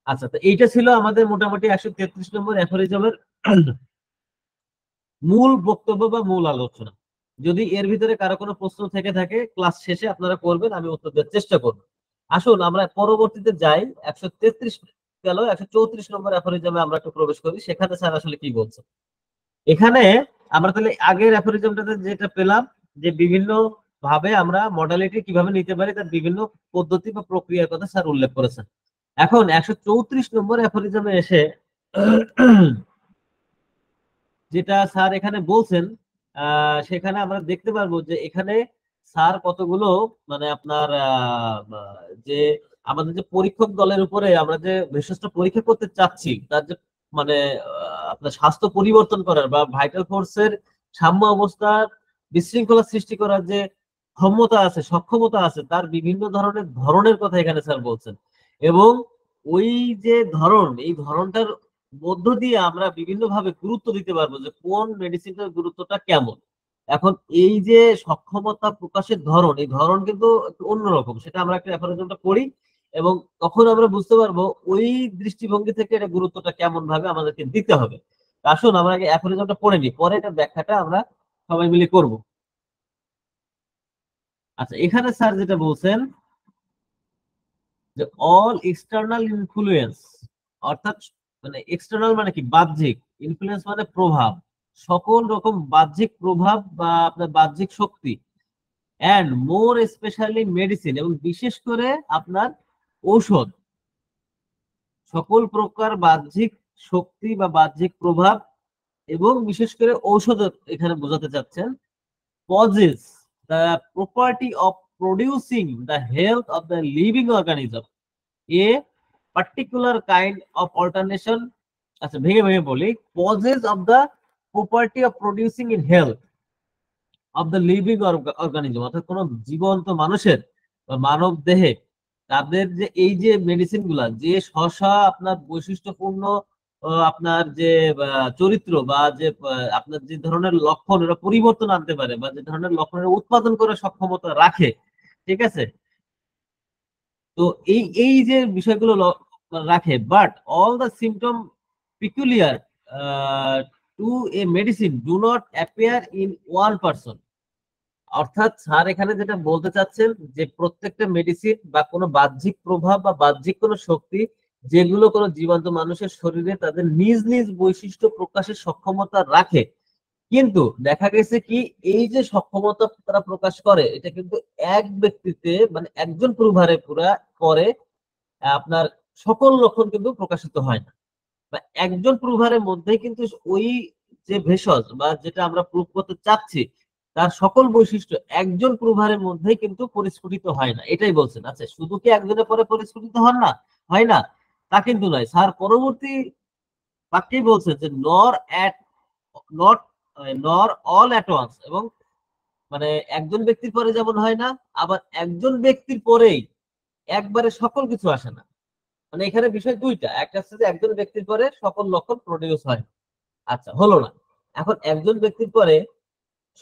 S1: আচ্ছা, তো এইটা ছিল আমাদের মোটামুটি 133 নম্বর অ্যাফোরিজমের মূল বক্তব্য বা মূল আলোচনা। যদি এর ভিতরে কারো কোনো প্রশ্ন থেকে থাকে, ক্লাস শেষে আপনারা করবেন, আমি উত্তর দেওয়ার চেষ্টা করব। আসুন আমরা পরবর্তীতে যাই, 133 গেল, 134 নম্বর অ্যাফোরিজমে আমরা একটু প্রবেশ করি, সেখানে স্যার আসলে কি বলছে। এখানে আমরা তাহলে আগের অ্যাফোরিজমটাতে যেটা পেলাম, যে বিভিন্ন ভাবে আমরা মডালিটি কিভাবে নিতে পারি, তার বিভিন্ন পদ্ধতি বা প্রক্রিয়ার কথা স্যার উল্লেখ করেছেন। এখন 134 নম্বর অ্যাফোরিজমে এসে যেটা স্যার এখানে বলছেন, সেখানে আমরা দেখতে পারবো যে এখানে স্যার কতগুলো মানে আপনার যে আমাদের যে পরীক্ষক দলের উপরে আমরা যে ভেষজটা পরীক্ষা করতে চাচ্ছি, তার যে মানে আপনার স্বাস্থ্য পরিবর্তন করার বা ভাইটাল ফোর্সের সাম্য অবস্থার বিশৃঙ্খলা সৃষ্টি করার যে ক্ষমতা আছে, সক্ষমতা আছে, তার বিভিন্ন ধরনের কথা এখানে স্যার বলছেন। এবং ওই যে ধরন, এই ধরনটার মধ্য দিয়ে আমরা বিভিন্ন ভাবে গুরুত্ব দিতে পারবো যে কোন মেডিসিনের গুরুত্বটা কেমন। এখন এই যে সক্ষমতা প্রকাশের ধরন, এই ধরন কিন্তু একটু অন্যরকম, সেটা আমরা একটা অ্যাফোরিজমটা পড়ি, এবং তখন আমরা বুঝতে পারবো ওই দৃষ্টিভঙ্গি থেকে এটা গুরুত্বটা কেমন ভাবে আমাদেরকে দিতে হবে। আসুন আমরা আগে অ্যাফোরিজমটা পড়ে নিই, পরে এটা ব্যাখ্যাটা আমরা সবাই মিলে করব। আচ্ছা, এখানে স্যার যেটা বলছেন যে অল এক্সটার্নাল ইনফ্লুয়েন্স, অর্থাৎ মানে এক্সটার্নাল মানে কি, বাহ্যিক, ইনফ্লুয়েন্স মানে প্রভাব, সকল রকম বাহ্যিক প্রভাব বা আপনার বাহ্যিক শক্তি, এন্ড মোর স্পেশালি মেডিসিন, এবং বিশেষ করে আপনার ঔষধ, সকল প্রকার বাহ্যিক শক্তি বা বাহ্যিক প্রভাব এবং বিশেষ করে ঔষধ এখানে বোঝাতে চাচ্ছেন, possess the property of producing the health of the living organism, a particular kind of alternation। আচ্ছা, ভেঙে ভেঙে বলি, possess of the property of producing in health of the living organism, অর্থাৎ কোন জীবন্ত মানুষের বা মানব দেহে তাদের যে এই যে মেডিসিন গুলা, যে শশা আপনার বৈশিষ্ট্যপূর্ণ আপনার যে চরিত্র বা যে আপনার যে ধরনের লক্ষণ এরা পরিবর্তন আনতে পারে, বা যে ধরনের লক্ষণের উৎপাদন করার সক্ষমতা রাখে, ঠিক আছে, তো এই এই যে বিষয়গুলো রাখে, but all the symptom peculiar to a medicine do not appear in one person. অর্থাৎ স্যার এখানে যেটা বলতে চাচ্ছেন যে প্রত্যেকটা মেডিসিন বা কোনো বাহ্যিক প্রভাব বা বাহ্যিক কোনো শক্তি, যেগুলো কোনো জীবন্ত মানুষের শরীরে তাদের নিজ নিজ বৈশিষ্ট্য প্রকাশের সক্ষমতা রাখে, কিন্তু দেখা গেছে কি এই যে সক্ষমতা তারা প্রকাশ করে, এটা কিন্তু এক ব্যক্তিতে মানে একজন প্রভারে পুরা করে আপনার সকল লক্ষণ কিন্তু প্রকাশিত হয় না, বা একজন প্রভারের মধ্যে কিন্তু ওই যে ভেষজ বা যেটা আমরা প্রুফ করতে চাচ্ছি, তার সকল বৈশিষ্ট্য একজন প্রুভারের মধ্যেই কিন্তু পরিস্ফুটিত হয় না, এটাই বলছেন। আচ্ছা, শুধু কি একজনের পরে পরিস্ফুটিত হন না, হয় না, তা কিন্তু নয়। স্যার পরবর্তী বাক্যেই বলছেন যে নট নর অল অ্যাট ওয়ান্স, এবং মানে একজন ব্যক্তির পরে যেমন হয় না, আবার একজন ব্যক্তির পরেই একবারে সকল কিছু আসে না। মানে এখানে বিষয় দুইটা, একটা হচ্ছে যে একজন ব্যক্তির পরে সকল লক্ষণ প্রডিউস হয়, আচ্ছা হলো না। এখন একজন ব্যক্তির পরে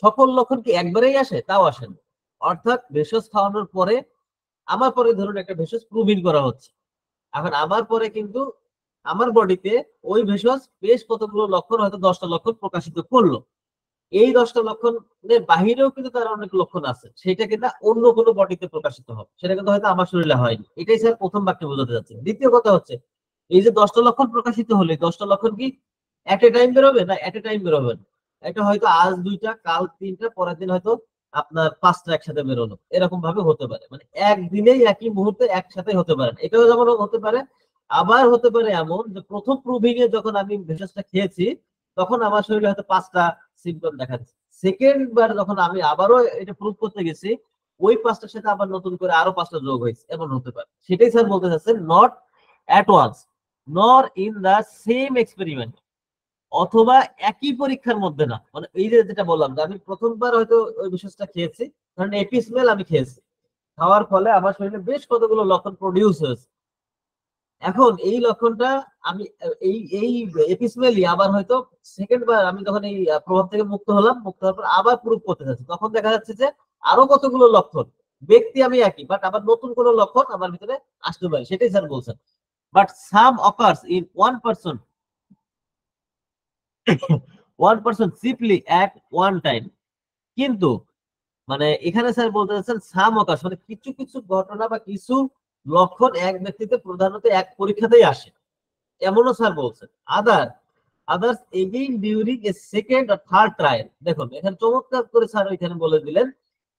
S1: সকল লক্ষণ কি একবারেই আসে, তাও আসে না। অর্থাৎ ভেষজ খাওয়ানোর পরে, আমার পরে ধরুন একটা ভেষজ প্রুভিন করা হচ্ছে, এখন আমার পরে কিন্তু আমার বডিতে ওই ভেষজ বেশ কতগুলো লক্ষণ, হয়তো 10টা লক্ষণ প্রকাশিত করলো। এই 10টা লক্ষণের বাহিরেও কিন্তু তার অনেক লক্ষণ আছে, সেটা কিন্তু অন্য কোনো বডিতে প্রকাশিত হবে, সেটা কিন্তু হয়তো আমার শরীরে হয়নি। এটাই স্যার প্রথম বাক্যে বোঝাতে যাচ্ছে। দ্বিতীয় কথা হচ্ছে, এই যে 10টা লক্ষণ প্রকাশিত হলে 10টা লক্ষণ কি এট এ টাইম বেরোবে না, এট এ টাইম বেরোবে না। এটা হয়তো আজ 2টা, কাল 3টা, পরের দিন হয়তো আপনার 5টা একসাথে বেরোলো, এরকম ভাবে হতে পারে। মানে একদিনেই একই মুহূর্তে একসাথে হতে পারে না। এটাও যেমন হতে পারে, আবার হতে পারে এমন যে প্রথম প্রুভিং এ যখন আমি ভেষজটা খেয়েছি, তখন আমার শরীরে হয়তো 5টা সিম্পটম দেখা যাচ্ছে। সেকেন্ড বার যখন আমি আবারও এটা প্রুভ করতে গেছি, ওই 5টার সাথে আবার নতুন করে আরো 5টা যোগ হয়েছে, এমন হতে পারে। সেটাই স্যার বলতে চাচ্ছেন, নট অ্যাট ওয়ান্স নর ইন দা সেম এক্সপেরিমেন্ট, অথবা একই পরীক্ষার মধ্যে না। মানে এই যে যেটা বললাম, যে আমি প্রথমবার হয়তো ওই বিষয়টা খেয়েছি, কারণ এপিসমেল আমি খেয়েছি, খাওয়ার ফলে আমার শরীরে বেশ কতগুলো লক্ষণ প্রডিউস হয়েছে। এখন এই লক্ষণটা আমি এই এই এপিসমেলি আবার হয়তো সেকেন্ড বার আমি যখন এই প্রভাব থেকে মুক্ত হলাম, মুক্ত হওয়ার পর আবার প্রুভ করতে যাচ্ছি, তখন দেখা যাচ্ছে যে আরো কতগুলো লক্ষণ, ব্যক্তি আমি একই, বাট আবার নতুন কোনো লক্ষণ আমার ভিতরে আসতে পারে। সেটাই স্যার বলছেন। But some occurs in one person chiefly at one time. কিন্তু মানে এখানে স্যার বলতে চাচ্ছেন সাম অকার্স, মানে কিছু কিছু ঘটনা বা কিছু লক্ষণ এক ব্যক্তিতে প্রধানত এক পরীক্ষাতেই আসে, এমনও স্যার বলছেন। Others again during a second or third trial. দেখুন এখানে চমৎকার করে স্যার ওইখানে বলে দিলেন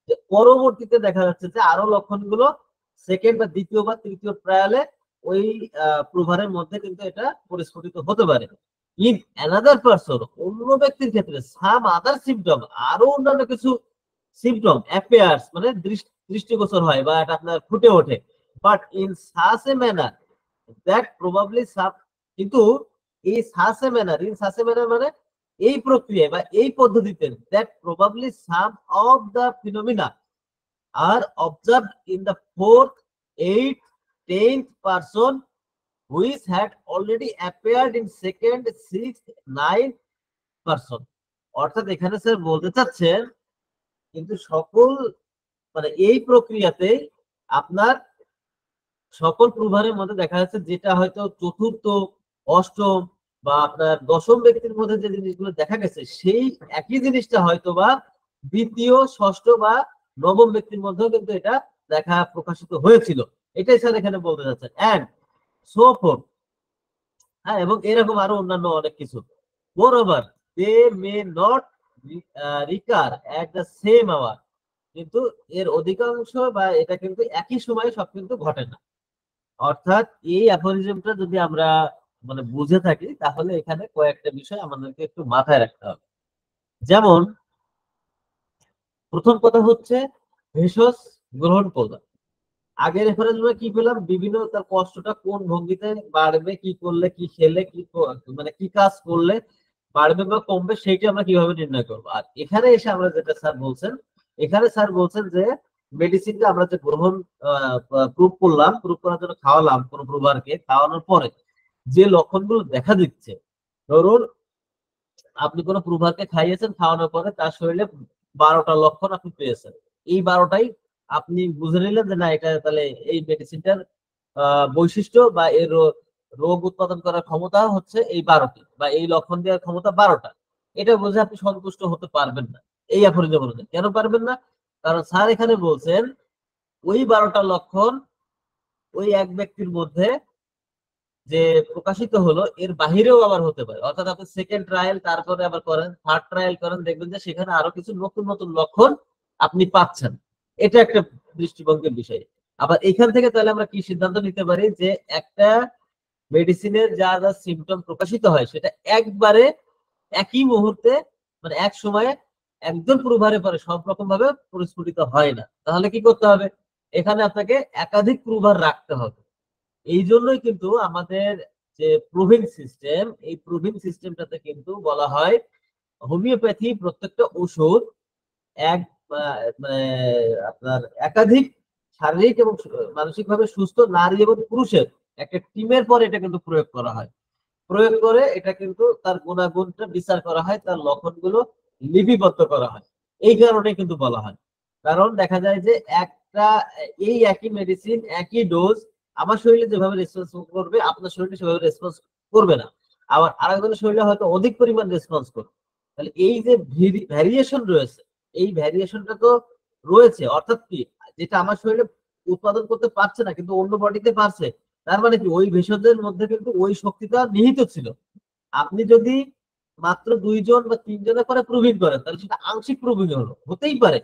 S1: যে পরবর্তীতে দেখা যাচ্ছে যে আরো লক্ষণগুলো সেকেন্ড বা দ্বিতীয় বা তৃতীয় ট্রায়ালে ওই প্রুভারের মধ্যে কিন্তু এটা পরিস্ফুটিত হতে পারে। ইন অ্যানাদার পারসন, অন্য ব্যক্তির ক্ষেত্রে সাম আদার সিম্পটম, আরো অন্যান্য কিছু সিম্পটম অ্যাপিয়ার্স, মানে দৃষ্টিগোচর হয় বা এটা আপনার ফুটে ওঠে। But in such a manner that probably সাব, কিন্তু এই such a manner, in such a manner মানে এই প্রক্রিয়ায় বা এই পদ্ধতিতে, that probably some of the phenomena are observed in the fourth, eighth, 10th person which had already appeared in second, sixth, 9th person. অর্থাৎ এখানে স্যার বলতে চাচ্ছেন, কিন্তু সকল মানে এই প্রক্রিয়াতে আপনার সকল প্রুভারের মধ্যে দেখা যাচ্ছে যেটা হয়তো চতুর্থ, অষ্টম বা আপনার দশম ব্যক্তির মধ্যে যে জিনিসগুলো দেখা গেছে, সেই একই জিনিসটা হয়তো বা দ্বিতীয়, ষষ্ঠ বা নবম ব্যক্তির মধ্যেও কিন্তু এটা দেখা প্রকাশিত হয়েছিল। এটাই স্যার এখানে বলতে চাচ্ছেন। এন্ড সো ফোর্থ, হ্যাঁ, এবং এরকম আরো অন্যান্য অনেক কিছু। Moreover they may not recur at the same hour, কিন্তু এর অধিকাংশ বা এটা কিন্তু একই সময়ে সব কিন্তু ঘটে না। অর্থাৎ এই অ্যাফোরিজমটা যদি আমরা মানে বুঝে থাকি, তাহলে এখানে কয়েকটা বিষয় আমাদেরকে একটু মাথায় রাখতে হবে। যেমন প্রথম কথা হচ্ছে ভেষজ গ্রহণ করলাম, আগের রেফারেন্স কি পেলাম, বিভিন্ন তার কষ্টটা কোন ভঙ্গিতে বাড়বে, কি করলে, কি খেলে, কি মানে কি কাজ করলে বাড়বে বা কমবে, সেইটা আমরা কিভাবে নির্ণয় করবো। আর এখানে এসে আমরা যেটা স্যার বলছেন, এখানে স্যার বলছেন যে মেডিসিনটা আমরা যে গ্রহণ প্রুভ করলাম, প্রুভ করার জন্য খাওয়ালাম কোন প্রুভারকে, খাওয়ানোর পরে যে লক্ষণগুলো দেখা দিচ্ছে, ধরুন আপনি কোনো প্রুভারকে খাইয়েছেন, খাওয়ানোর পরে তার শরীরে 12টা লক্ষণ আপনি পেয়েছেন। এই 12টাই আপনি বুঝে নিলেন যে না, এটা তাহলে এই মেডিসিনটার বৈশিষ্ট্য বা এর রোগ উৎপাদন করার ক্ষমতা হচ্ছে এই 12টি, বা এই লক্ষণ দেওয়ার ক্ষমতা 12টা। এটা বুঝে আপনি সন্তুষ্ট হতে পারবেন না এই অ্যাফোরিজম অনুযায়ী। কেন পারবেন না? কারণ স্যার এখানে বলছেন ওই 12টা লক্ষণ ওই এক ব্যক্তির মধ্যে যে প্রকাশিত হলো, এর বাহিরেও আবার হতে পারে। অর্থাৎ আপনি সেকেন্ড ট্রায়াল তারপরে আবার করেন, থার্ড ট্রায়াল করেন, দেখবেন যে সেখানে আরো কিছু নতুন নতুন লক্ষণ আপনি পাচ্ছেন। এটা একটা দৃষ্টিভঙ্গির বিষয়। আবার এখান থেকে তাহলে আমরা কি সিদ্ধান্ত নিতে পারি যে একটা মেডিসিনের যা যা সিমটম প্রকাশিত হয়, সেটা একবারে একই মুহূর্তে মানে এক সময়ে একজন প্রুভারের পরে সব রকম ভাবে পরিস্ফুটিত হয় না। তাহলে কি করতে হবে? এখানে আপনাকে একাধিক প্রুভার রাখতে হবে। এই জন্যই কিন্তু আমাদের যে প্রুভিং সিস্টেম, এই প্রুভিং সিস্টেমটাতে কিন্তু বলা হয় হোমিওপ্যাথি প্রত্যেকটা ওষুধ এক মানে আপনার একাধিক শারীরিক এবং মানসিকভাবে সুস্থ নারী এবং পুরুষের একটা টিমের পর এটা কিন্তু প্রয়োগ করা হয়। প্রয়োগ করে এটা কিন্তু তার গুণাগুণটা বিচার করা হয়, তার লক্ষণগুলো লিপিবদ্ধ করা হয়। এই কারণে কিন্তু বলা হয়, কারণ দেখা যায় যে একটা এই একই মেডিসিন একই ডোজ আমার শরীরে যেভাবে রেসপন্স করবে আপনার শরীরে সেভাবে রেসপন্স করবে না, আবার আরেকজনের শরীরে হয়তো অধিক পরিমাণ রেসপন্স করবে। তাহলে এই যে ভ্যারিয়েশন রয়েছে, এই ভ্যারিয়েশনটা তো রয়েছে, অর্থাৎ কি যেটা আমার শরীরে উৎপাদন করতে পারছে না কিন্তু অন্য বডিতে পারছে, তার মানে কি ওই ভেষজের মধ্যে কিন্তু ওই শক্তিটা নিহিত ছিল। আপনি যদি মাত্র 2 জন বা 3 জনের করে প্রুভিং করেন তাহলে সেটা আংশিক প্রুভিং হলো, হতেই পারে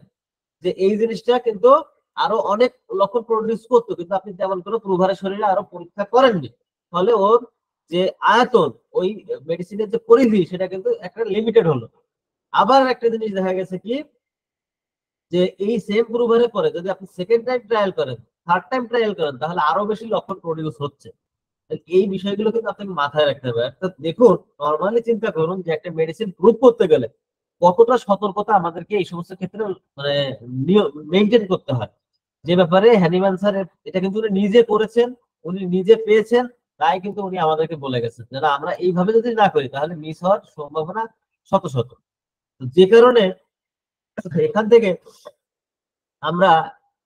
S1: যে এই জিনিসটা কিন্তু আরো অনেক লক্ষণ প্রডিউস করতো কিন্তু আপনি তেমন কোনো প্রুভারের শরীরে আরো পরীক্ষা করেননি, ফলে ওর যে আয়তন, ওই মেডিসিনের যে পরিধি সেটা কিন্তু একটা লিমিটেড হলো। আবার একটা জিনিস দেখা গেছে কি যে এই সেম প্রুভারের পরে যদি আপনি সেকেন্ড টাইম ট্রায়াল করেন, থার্ড টাইম ট্রায়াল করেন, তাহলে আরো বেশি লক্ষণ প্রডিউস হচ্ছে। এই বিষয়গুলো কিন্তু আপনাকে মাথায় রাখতে হবে। অর্থাৎ দেখুন, নর্মালি চিন্তা করুন যে একটা মেডিসিন প্রুভ করতে গেলে কতটা সতর্কতা আমাদেরকে এই সমস্ত ক্ষেত্রে মানে মেনটেন করতে হয়, যে ব্যাপারে হ্যানিম্যান স্যার এটা কিন্তু উনি নিজে করেছেন, উনি নিজে পেয়েছেন, তাই কিন্তু উনি আমাদেরকে বলে গেছেন যে না, আমরা এইভাবে যদি না করি তাহলে মিস হওয়ার সম্ভাবনা শত শত। যে কারণে এখান থেকে আমরা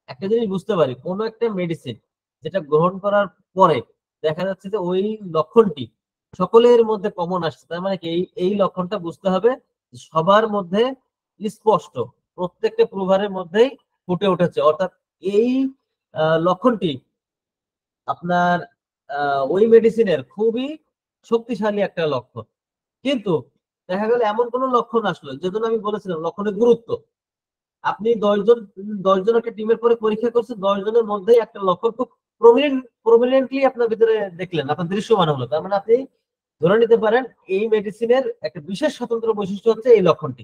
S1: একটা জিনিস বুঝতে পারি, কোনো একটা মেডিসিন যেটা গ্রহণ করার পরে দেখা যাচ্ছে যে ওই লক্ষণটি সকলের মধ্যে কমন আসছে, তার মানে কি এই লক্ষণটা বুঝতে হবে সবার মধ্যে স্পষ্ট, প্রত্যেকটা প্রুভারের মধ্যেই ফুটে উঠেছে, অর্থাৎ এই লক্ষণটি আপনার ওই মেডিসিনের খুবই শক্তিশালী একটা লক্ষণ। কিন্তু দেখা গেল এমন কোন লক্ষণ আসলো, যেজন্য আমি বলেছিলাম লক্ষণের গুরুত্ব, আপনি 10 জন একটা টিমের পরে পরীক্ষা করছেন, 10 জনের মধ্যেই একটা লক্ষণ খুব প্রমিনেন্টলি আপনার ভিতরে দেখলেন, আপনার দৃশ্যমান হলো, তার মানে আপনি ধরে নিতে পারেন এই মেডিসিনের একটা বিশেষ স্বতন্ত্র বৈশিষ্ট্য হচ্ছে এই লক্ষণটি,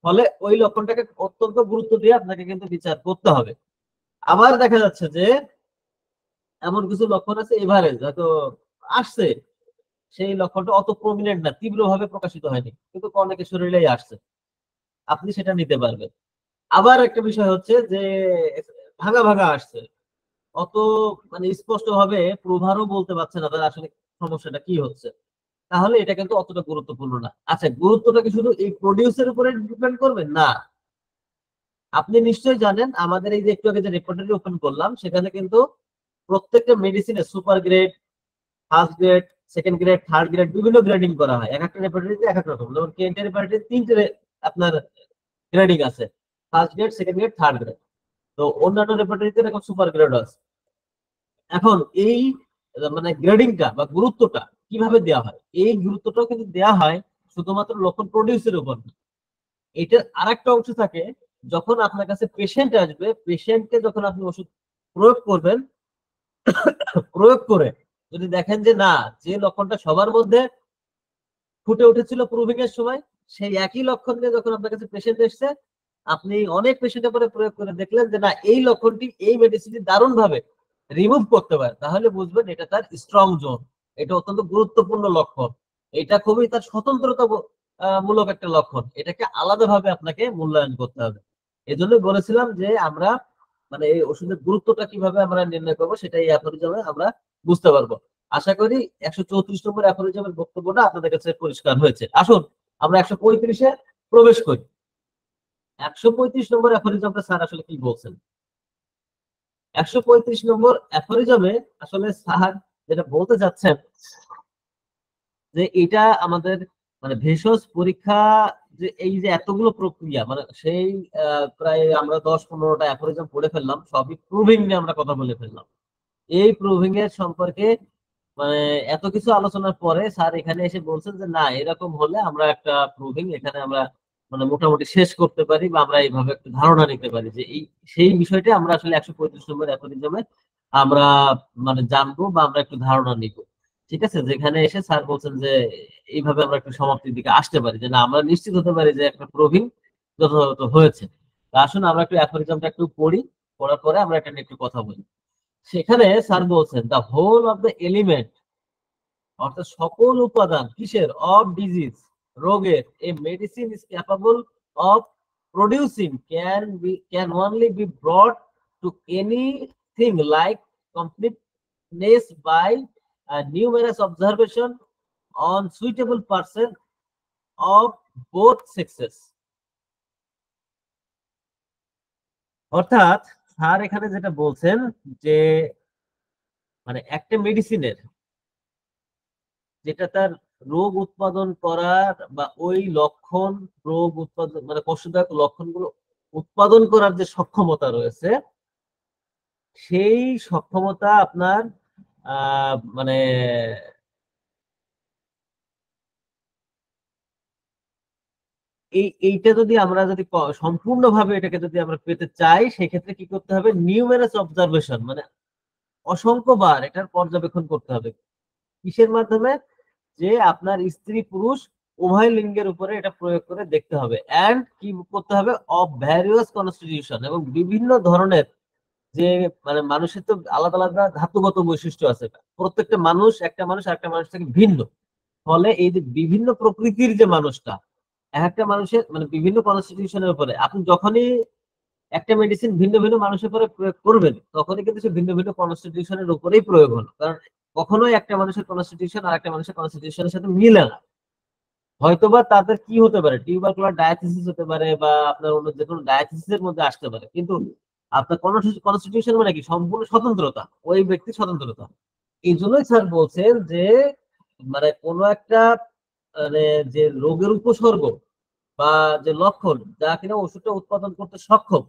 S1: ফলে ওই লক্ষণটাকে অত্যন্ত গুরুত্ব দিয়ে আপনাকে কিন্তু বিচার করতে হবে। আবার দেখা যাচ্ছে যে এমন কিছু লক্ষণ আছে এভারেজ হয়তো আসছে, সেই লক্ষণটা অত প্রমিনেন্ট না, তীব্রভাবে প্রকাশিত হয়নি, কিন্তু অনেকের শরীরেই আসছে, আপনি সেটা নিতে পারবেন। আবার একটা বিষয় হচ্ছে যে ভাগা ভাগা আসছে, অত মানে স্পষ্ট ভাবে প্রভারও বলতে পারছে না তার আসলে সমস্যাটা কি হচ্ছে, তাহলে এটা কিন্তু অতটা গুরুত্বপূর্ণ না। আচ্ছা, গুরুত্বটা কি শুধু এই প্রডিউসের উপরে ডিপেন্ড করবে? না, আপনি নিশ্চয়ই জানেন আমাদের এই যে একটু আগে যে রেপোর্টারি ওপেন করলাম সেখানে কিন্তু প্রত্যেকটা মেডিসিনের super grade, first grade, second grade, third grade বিভিন্ন গ্রেডিং করা হয়, এক একটা রেপোর্টারিতে এক এক রকম। যেমন কেন্টের রেপোর্টারিতে 3টে আপনার গ্রেডিং আছে, first grade, second grade, third grade. তো অন্যান্য রেপোর্টারিতে এরকম সুপার গ্রেড আছে। এখন এই মানে গ্রেডিংটা বা গুরুত্বটা কিভাবে দেওয়া হয়, এই গুরুত্বটাও কিন্তু দেওয়া হয় শুধুমাত্র লক্ষণ প্রডিউসের উপর। এটার আরেকটা অংশ থাকে, যখন আপনার কাছে পেশেন্ট আসবে, পেশেন্টকে যখন আপনি ওষুধ প্রয়োগ করবেন, প্রয়োগ করে যদি দেখেন যে না, যে লক্ষণটা সবার মধ্যে ফুটে উঠেছিল প্রুভিং এর সময়, সেই একই লক্ষণ নিয়ে যখন আপনার কাছে পেশেন্ট এসছে, আপনি অনেক পেশেন্টের পরে প্রয়োগ করে দেখলেন যে না, এই লক্ষণটি এই মেডিসিনটি দারুণ ভাবে রিমুভ করতে পারে, তাহলে বুঝবেন এটা তার স্ট্রং জোন, এটা অত্যন্ত গুরুত্বপূর্ণ লক্ষণ, এটা খুবই তার স্বতন্ত্রতা মূলক একটা লক্ষণ, এটাকে আলাদাভাবে আপনাকে মূল্যায়ন করতে হবে। এজন্য বলেছিলাম যে আমরা মানে এই ওষুধের গুরুত্বটা কিভাবে আমরা নির্ণয় করবো সেটা এই অ্যাফোরিজমে আমরা বুঝতে পারবো। আশা করি 134 নম্বর অ্যাফোরিজমের বক্তব্যটা আপনাদের কাছে পরিষ্কার হয়েছে। আসুন আমরা 135-এ প্রবেশ করি। 135 নম্বর অ্যাফোরিজমটা স্যার আসলে কি বলছেন? 135 নম্বর অ্যাফোরিজমে আসলে স্যার যেটা বলতে চাচ্ছেন যে এটা আমাদের মানে ভেষজ পরীক্ষা, যে এই যে এতগুলো প্রক্রিয়া, মানে সেই প্রায় আমরা 10-15টা অ্যাফোরিজম পড়ে ফেললাম, সবই প্রুভিং নিয়ে আমরা কথা বলে ফেললাম। এই প্রুভিং এর সম্পর্কে মানে এত কিছু আলোচনার পরে স্যার এখানে এসে বলছেন যে না, এরকম হলে আমরা একটা প্রুভিং এখানে আমরা মানে মোটামুটি শেষ করতে পারি, বা আমরা এইভাবে একটা ধারণা নিতে পারি যে এই সেই বিষয়টা আমরা আসলে 135 নম্বর অ্যাফোরিজমে আমরা মানে জানবো বা আমরা একটু ধারণা নিব। ঠিক আছে, যেখানে এসে স্যার বলছেন যে এইভাবে আমরা একটু সমাপ্তির দিকে আসতে পারি, যে না আমরা নিশ্চিত হতে পারি যে একটা প্রুভিং যথাযথ হয়েছে। আসুন আমরা একটু অ্যাফোরিজমটা একটু পড়ি, পড়ার পরে আমরা এটা নিয়ে একটু কথা বলি। সেখানে স্যার বলছেন the whole of the element, অর্থাৎ সকল উপাদান কিসের, অফ ডিজিজ, রোগের, a medicine is capable of producing can only be brought to anything like completeness by numerous observation on suitable person of both sexes। অর্থাৎ sir এখানে যেটা বলছেন যে মানে একটা মেডিসিনের যেটা তার রোগ উৎপাদন করার বা ওই লক্ষণ, রোগ উৎপাদন মানে কষ্টদায়ক লক্ষণগুলো উৎপাদন করার যে সক্ষমতা রয়েছে, সেই সক্ষমতা আপনার মানে এইটা যদি আমরা যদি সম্পূর্ণভাবে এটাকে যদি আমরা পেতে চাই, সেক্ষেত্রে কি করতে হবে, নিউমেরাস অবজারভেশন, মানে অসংখ্যবার এটার পর্যবেক্ষণ করতে হবে। কিসের মাধ্যমে, যে আপনার স্ত্রী পুরুষ উভয় লিঙ্গের উপরে এটা প্রয়োগ করে দেখতে হবে। এন্ড কি করতে হবে, অফ ভ্যারিয়াস কনস্টিটিউশন, এবং বিভিন্ন ধরনের যে মানে মানুষের তো আলাদা আলাদা ধাতুগত বৈশিষ্ট্য আছে, প্রত্যেকটা মানুষ একটা মানুষ আরেকটা মানুষ থেকে ভিন্ন। ফলে এই যে বিভিন্ন প্রকৃতির যে মানুষটা, একটা মানুষের মানে বিভিন্ন কনস্টিটিউশনের উপরে আপনি যখনই একটা মেডিসিন ভিন্ন ভিন্ন মানুষের উপরে প্রয়োগ করবেন, তখনই কিন্তু সে ভিন্ন ভিন্ন কনস্টিটিউশনের উপরেই প্রয়োগ হলো। কারণ কখনোই একটা মানুষের কনস্টিটিউশন আর একটা মানুষের কনস্টিটিউশনের সাথে মিলে না। হয়তোবা তাদের কি হতে পারে, টিউবারকুলার ডায়াথিসিস হতে পারে বা আপনার অন্য যে কোনো ডায়াথিসিসের মধ্যে আসতে পারে, কিন্তু আপনার কনস্টিটিউশন মানে কি, সম্পূর্ণ স্বতন্ত্রতা, ওই ব্যক্তির স্বতন্ত্রতা। এই জন্যই স্যার বলছেন যে মানে কোনো একটা মানে যে রোগের উপসর্গ বা যে লক্ষণ যা কিনা ওষুধটা উৎপাদন করতে সক্ষম,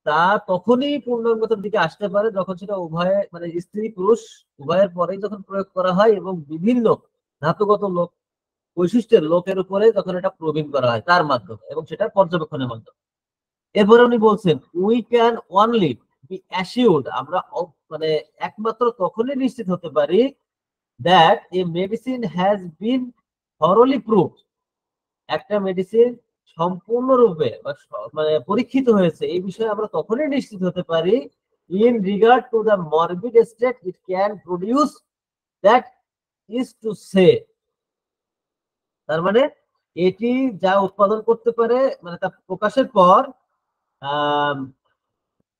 S1: তা তখনই পূর্ণাঙ্গতার দিকে আসতে পারে যখন সেটা উভয়ে মানে স্ত্রী পুরুষ উভয়ের পরেই যখন প্রয়োগ করা হয় এবং বিভিন্ন ধাতুগত বৈশিষ্ট্যের লোকের উপরে যখন এটা প্রবীণ করা হয় তার মাধ্যমে এবং সেটা পর্যবেক্ষণের মাধ্যমে। এরপরে উনি বলছেন we can only B assured, আমরা মানে একমাত্র তখনই নিশ্চিত হতে পারি that a medicine has been thoroughly proved, একটা মেডিসিন সম্পূর্ণরূপে মানে পরীক্ষিত হয়েছে, এই বিষয়ে আমরা তখনই নিশ্চিত হতে পারি in regard to the morbid state it can produce, that is to say, তার মানে এটি যা উৎপাদন করতে পারে মানে তা প্রকাশের পর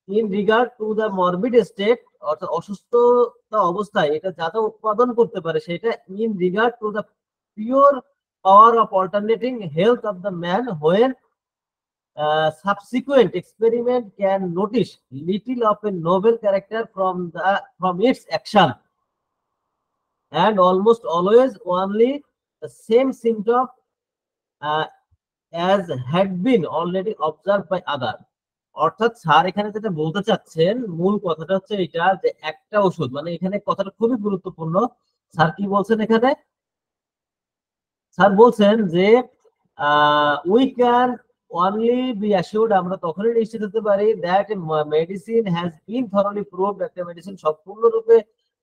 S1: in regard to the morbid state, অর্থাৎ অসুস্থতা অবস্থায় এটা যা যা উৎপাদন করতে পারে সেটা in regard to the pure power of alternating health of the man when subsequent experiment can notice little of a novel character from its action, and almost always only the same symptom uh, as had been already observed by other। অর্থাৎ sir এখানে যেটা বলতে চাচ্ছেন মূল কথাটা হচ্ছে এটা, যে একটা ওষুধ মানে এখানে কথাটা খুবই গুরুত্বপূর্ণ। স্যার কি বলছেন এখানে, স্যার বলছেন যে we can only B assured, আমরা তখনই নিশ্চিত হতে পারি that medicine has been thoroughly proved, একটা মেডিসিন সম্পূর্ণরূপে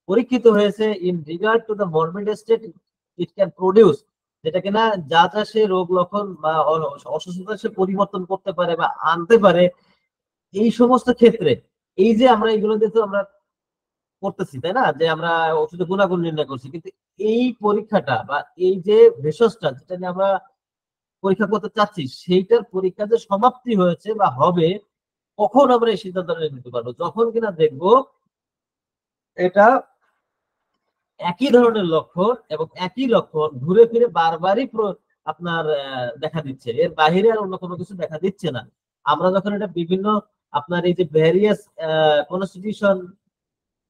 S1: পরীক্ষিত হয়েছে in regard to the morbid state it can produce, যেটা কিনা যা যা সে রোগ লক্ষণ বা অসুস্থতা সে পরিবর্তন করতে পারে বা আনতে পারে, এই সমস্ত ক্ষেত্রে এই যে আমরা এগুলো দিয়ে তো আমরা করতেছি তাই না, যে আমরা ওষুধের গুণাগুণ নির্ণয় করছি, কিন্তু এই পরীক্ষাটা বা এই যে ভেষজটা যেটা নিয়ে আমরা পরীক্ষা করতে চাচ্ছি সেইটার পরীক্ষা যে সমাপ্তি হয়েছে বা হবে, কখন আমরা এই সিদ্ধান্তটা নিতে পারবো, যখন কিনা দেখবো এটা একই ধরনের লক্ষণ এবং একই লক্ষণ ঘুরে ফিরে বারবারই আপনার দেখা দিচ্ছে, এর বাহিরে আর অন্য কোনো কিছু দেখা দিচ্ছে না। আমরা যখন এটা বিভিন্ন আপনার এই যে ভ্যারিয়াস কনস্টিটিউশন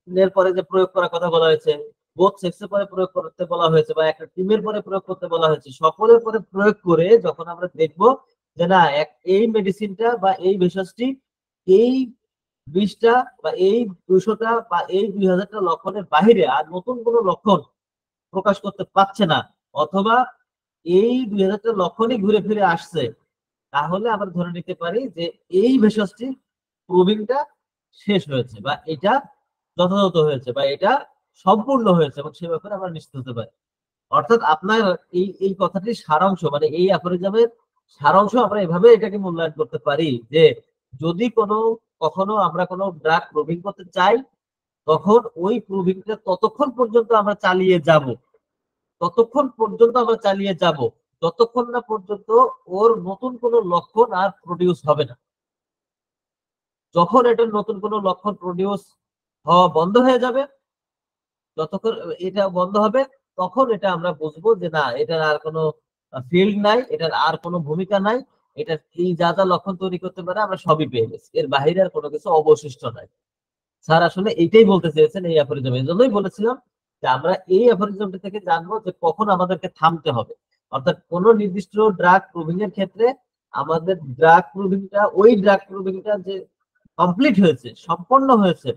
S1: এর পরে যে প্রয়োগ করার কথা বলা হয়েছে, বোথ সেক্সের পরে প্রয়োগ করতে বলা হয়েছে বা একটা টিমের পরে প্রয়োগ করতে বলা হয়েছে, সকলের পরে প্রয়োগ করে যখন আমরা দেখবো যে না এই মেডিসিনটা বা এই ভেষজটি এই 20টা বা এই 200টা বা এই 2000টা লক্ষণের বাহিরে আর নতুন কোনো লক্ষণ প্রকাশ করতে পারছে না, অথবা এই 2000টা লক্ষণই ঘুরে ফিরে আসছে, তাহলে আমরা ধরে নিতে পারি যে এই ভেষজটি প্রুভিংটা শেষ হয়েছে বা এটা যথাযথ হয়েছে বা এটা সম্পূর্ণ হয়েছে এবং সে ব্যাপারে আমরা নিশ্চিত হতে পারি। অর্থাৎ আপনার এই কথাটির সারাংশ মানে এই অ্যাফোরিজমের সারাংশ আমরা এভাবে এটাকে মূল্যায়ন করতে পারি যে যদি কখনো আমরা কোনো ড্রাগ প্রুভিং করতে চাই, তখন ওই প্রুভিংটা ততক্ষণ পর্যন্ত আমরা চালিয়ে যাব, যতক্ষণ না পর্যন্ত ওর নতুন কোনো লক্ষণ আর প্রডিউস হবে না। যখন এটার নতুন কোনো লক্ষণ প্রডিউস হওয়া বন্ধ হয়ে যাবে, যতক্ষণ এটা বন্ধ হবে, তখন এটা আমরা বুঝবো যে না, এটার আর কোনো ফিল্ড নাই, এটার আর কোনো ভূমিকা নাই, এটা এই যা যা লক্ষণ তৈরি করতে পারে আমরা সবই পেয়ে গেছি, এর বাহিরে আর কোনো কিছু অবশিষ্ট নাই। স্যার আসলে এইটাই বলতে চেয়েছেন এই অ্যাফোরিজম, এই জন্যই বলেছিলাম যে আমরা এই অ্যাফোরিজমটা থেকে জানবো যে কখন আমাদেরকে থামতে হবে। অর্থাৎ কোন নির্দিষ্ট ড্রাগ প্রুভিং এর ক্ষেত্রে আমাদের ওই ড্রাগ প্রুভিংটা যে কমপ্লিট হয়েছে, সম্পন্ন হয়েছে,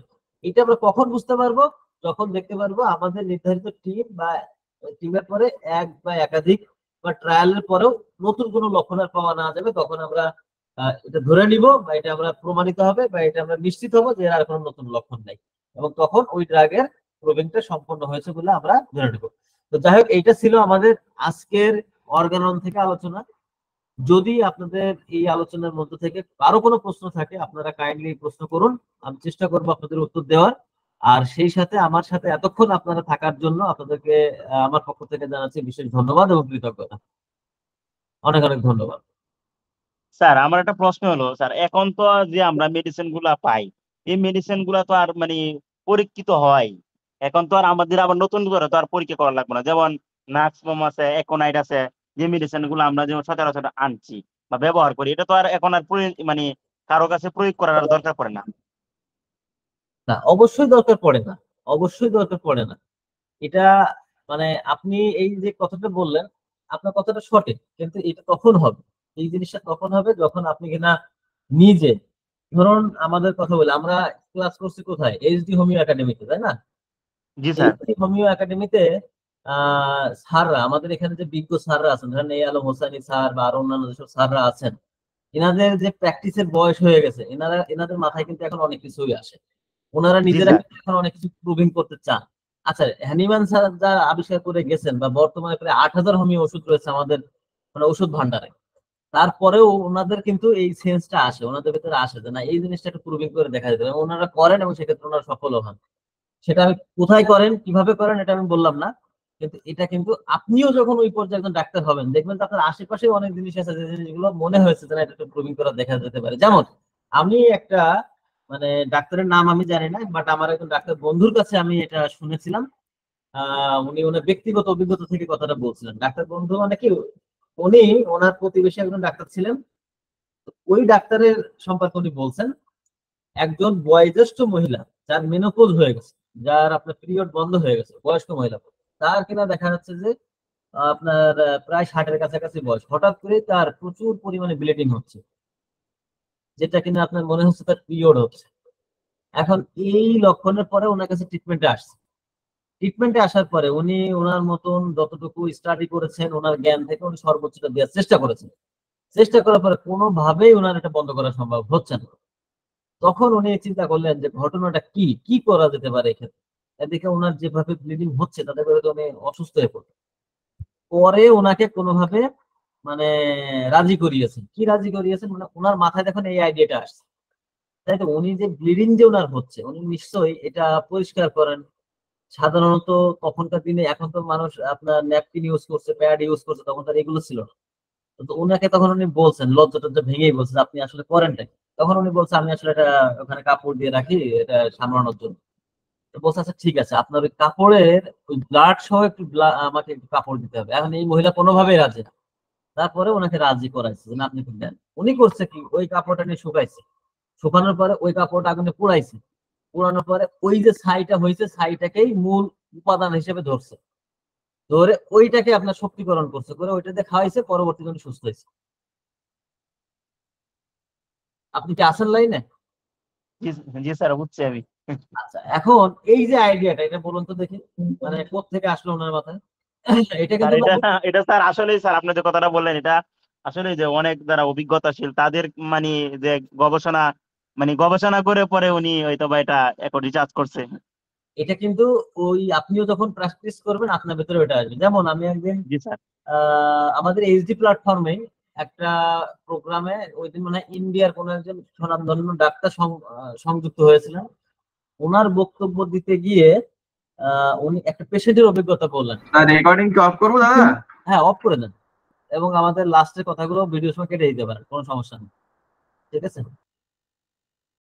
S1: এটা আমরা কখন বুঝতে পারবো? যখন দেখতে পারবো আমাদের নির্ধারিত টিম বা টিমের পরে এক বা একাধিক বা ট্রায়ালের পরেও নতুন কোনো লক্ষণ আর পাওয়া না যাবে, তখন আমরা এটা ধরে নিব বা এটা আমরা প্রমাণিত হবে বা এটা আমরা নিশ্চিত হবো যে আর কোনো নতুন লক্ষণ নাই, এবং তখন ওই ড্রাগের প্রুভিংটা সম্পন্ন হয়েছে বলে আমরা ধরে নেব। তো যাই হোক, এইটা ছিল আমাদের আজকের অর্গানন থেকে আলোচনা। যদি আপনাদের এই আলোচনার মধ্যে থেকে কারো কোনো প্রশ্ন থাকে, আপনারা কাইন্ডলি প্রশ্ন করুন, আমি চেষ্টা করবো আপনাদের উত্তর দেওয়ার। আর সেই সাথে আমার সাথে এতক্ষণ আপনারা থাকার জন্য আপনাদেরকে আমার পক্ষ থেকে জানাচ্ছি বিশেষ ধন্যবাদ এবং কৃতজ্ঞতা। অনেক অনেক ধন্যবাদ।
S2: স্যার আমার একটা প্রশ্ন হলো স্যার, এখন তো যে আমরা মেডিসিন গুলা পাই, এই মেডিসিন গুলা তো আর মানে পরীক্ষিত হয়, এখন তো আর আমাদের আবার নতুন করে তো আর পরীক্ষা করা লাগবে না। যেমন নাক্সপম আছে, একোনাইট আছে, যে মেডিসিন গুলো আমরা যেমন সচরাচর আনছি বা ব্যবহার করি, এটা তো আর এখন আর মানে কারো কাছে প্রয়োগ করার আর দরকার পড়ে না।
S1: না, অবশ্যই দরকার পড়ে না, অবশ্যই দরকার পড়ে না। এটা মানে আপনি এই যে কথাটা বললেন, আপনার কথাটা সঠিক, কিন্তু এটা তখন হবে, এই জিনিসটা তখন হবে যখন আপনি কিনা নিজে, ধরুন আমাদের কথা বলি, আমরা ক্লাস করছি কোথায়? এইচডি হোমিও একাডেমিতে, তাই না?
S2: জি স্যার।
S1: এইচডি হোমিও একাডেমিতে স্যাররা, আমাদের এখানে যে বিজ্ঞ স্যাররা আছেন, ধরেন এই আলম হোসাইনি স্যার বা আরো অন্যান্য যেসব স্যাররা আছেন, এনাদের যে প্র্যাকটিসের বয়স হয়ে গেছে, এনাদের মাথায় কিন্তু এখন অনেক কিছুই আসে, ওনারা
S2: জি
S1: নিজেরা
S2: স্যার।
S1: কিন্তু এখন অনেক কিছু প্রুভিং করতে চান। আচ্ছা, হ্যানিম্যান স্যার যা আবিষ্কার করে গেছেন, বা বর্তমানে প্রায় 8,000 হোমিও ওষুধ রয়েছে আমাদের মানে ওষুধ ভান্ডারে, তারপরেও ওনাদের কিন্তু এই সেন্সটা আসে, ওনাদের ভিতরে আসে যে না, এই জিনিসটা একটু প্রুভিং করে দেখা যেতে পারে, ওনারা করেন এবং সেক্ষেত্রে ওনারা সফল হন। সেটা আমি কোথায় করেন, কিভাবে করেন, এটা আমি বললাম না, কিন্তু এটা কিন্তু আপনিও যখন ওই পর্যায়ে একজন ডাক্তার হবেন, দেখবেন যে আপনার আশেপাশে অনেক জিনিস আছে যে জিনিসগুলো মনে হয়েছে যে না, এটা একটু প্রুভিং করে দেখা যেতে পারে। যেমন আমি একটা মানে ডাক্তারের নাম আমি জানি না, বাট আমার একজন ডাক্তার বন্ধুর কাছে আমি এটা শুনেছিলাম। উনি ওনার ব্যক্তিগত অভিজ্ঞতা থেকে কথাটা বলছিলেন। ডাক্তার বন্ধু মানে কি, উনি ওনার প্রতিবেশী একজন ডাক্তার ছিলেন। ওই ডাক্তারের সম্পর্কে উনি বলছেন, একজন বয়োজ্যেষ্ঠ মহিলা যার মেনোপজ হয়ে গেছে, যার আপনার পিরিয়ড বন্ধ হয়ে গেছে, বয়স্ক মহিলা, তার কিনা দেখা যাচ্ছে যে আপনার প্রায় 60-এর কাছাকাছি বয়স, হঠাৎ করে তার প্রচুর পরিমাণে ব্লিডিং হচ্ছে, যেটা কিনা আপনার মনে হচ্ছে তার পিরিয়ড হচ্ছে। এখন এই লক্ষণের পরে ওনার কাছে ট্রিটমেন্টে আসছে। ট্রিটমেন্টে আসার পরে উনি ওনার মতন যতটুকু স্টাডি করেছেন, ওনার জ্ঞান থেকে উনি সর্বোচ্চটা দেওয়ার চেষ্টা করেছেন। চেষ্টা করার পরে কোনোভাবেই ওনার এটা বন্ধ করা সম্ভব হচ্ছে না। তখন উনি চিন্তা করলেন যে ঘটনাটা কি, কি করা যেতে পারে এক্ষেত্রে। এদিকে ওনার যেভাবে ব্লিডিং হচ্ছে তাতে করে তো উনি অসুস্থ হয়ে পড়লেন। পরে ওনাকে কোনোভাবে মানে রাজি করিয়েছেন। কি রাজি করিয়েছেন? মানে ওনার মাথায় দেখুন এই আইডিয়াটা আসছে, তাই তো? উনি যে ব্লিডিং যে ওনার হচ্ছে, উনি নিশ্চয়ই এটা পরিষ্কার করেন। সাধারণত তখনকার দিনে, এখন তো মানুষ আপনার ন্যাপকিন ইউজ করছে, প্যাড ইউজ করছে, তখন তার এগুলো ছিল না। তো উনাকে তখন উনি বলছেন, লজ্জা টজ্জা ভেঙেই বলছেন, আপনি আসলে করেনটা কি? তখন উনি বলছে, আমি আসলে এটা ওখানে কাপড় দিয়ে রাখি এটা সামলানোর জন্য। তো বলছে আচ্ছা ঠিক আছে, আপনার ওই কাপড়ের ওই ব্লাড সহ একটু আমাকে একটু কাপড় দিতে হবে। এখন এই মহিলা কোনোভাবেই রাজি না। তারপরে ওনাকে রাজি করাইছে যে না, আপনি একটু দেন। উনি করছে কি, ওই কাপড়টা নিয়ে শুকাইছে, শুকানোর পরে ওই কাপড়টা আগুনে পোড়াইছে, পোড়ানোর পরে ওই যে ছাইটা হয়েছে, ছাইটাকেই মূল উপাদান হিসেবে ধরছে, ধরে ওইটাকে আপনার শক্তিকরণ করছে, করে ওইটাতে খাওয়াইছে, পরবর্তীতে উনি সুস্থ হয়েছে। আপনি কি আসেন লাইনে?
S2: জি জি স্যার, বুঝছি আমি।
S1: আচ্ছা, এখন এই যে আইডিয়াটা, এটা বলুন তো দেখি, মানে কোত্থেকে আসলো ওনার মাথায়? এটা
S2: স্যার
S1: কিন্তু
S2: এটা এটা স্যার আসলেই স্যার আপনি যে কথাটা বললেন, এটা আসলে যে অনেক যারা অভিজ্ঞতাশীল তাদের মানে যে গবেষণা গবেষণা করে পরে উনি হয়তো বা এটা এখন রিসার্চ করছে।
S1: এটা কিন্তু ওই আপনিও যখন প্র্যাকটিস করবেন আপনার ভেতরে ওটা আসবে। যেমন আমি একদিন
S2: জি স্যার।
S1: আমাদের এইচডি প্ল্যাটফর্মে একটা প্রোগ্রামে ওই দিন মানে ইন্ডিয়ার কোন একজন স্বনামধন্য ডাক্তার সংযুক্ত হয়েছিলেন। ওনার বক্তব্য দিতে গিয়ে উনি একটা পেশেন্টের অভিজ্ঞতা বললেন।
S3: রেকর্ডিং কি অফ করবো দাদা?
S1: হ্যাঁ, অফ করে দেন এবং আমাদের লাস্টের কথাগুলো ভিডিও সময় কেটে দিতে পারেন, কোনো সমস্যা নেই, ঠিক আছে।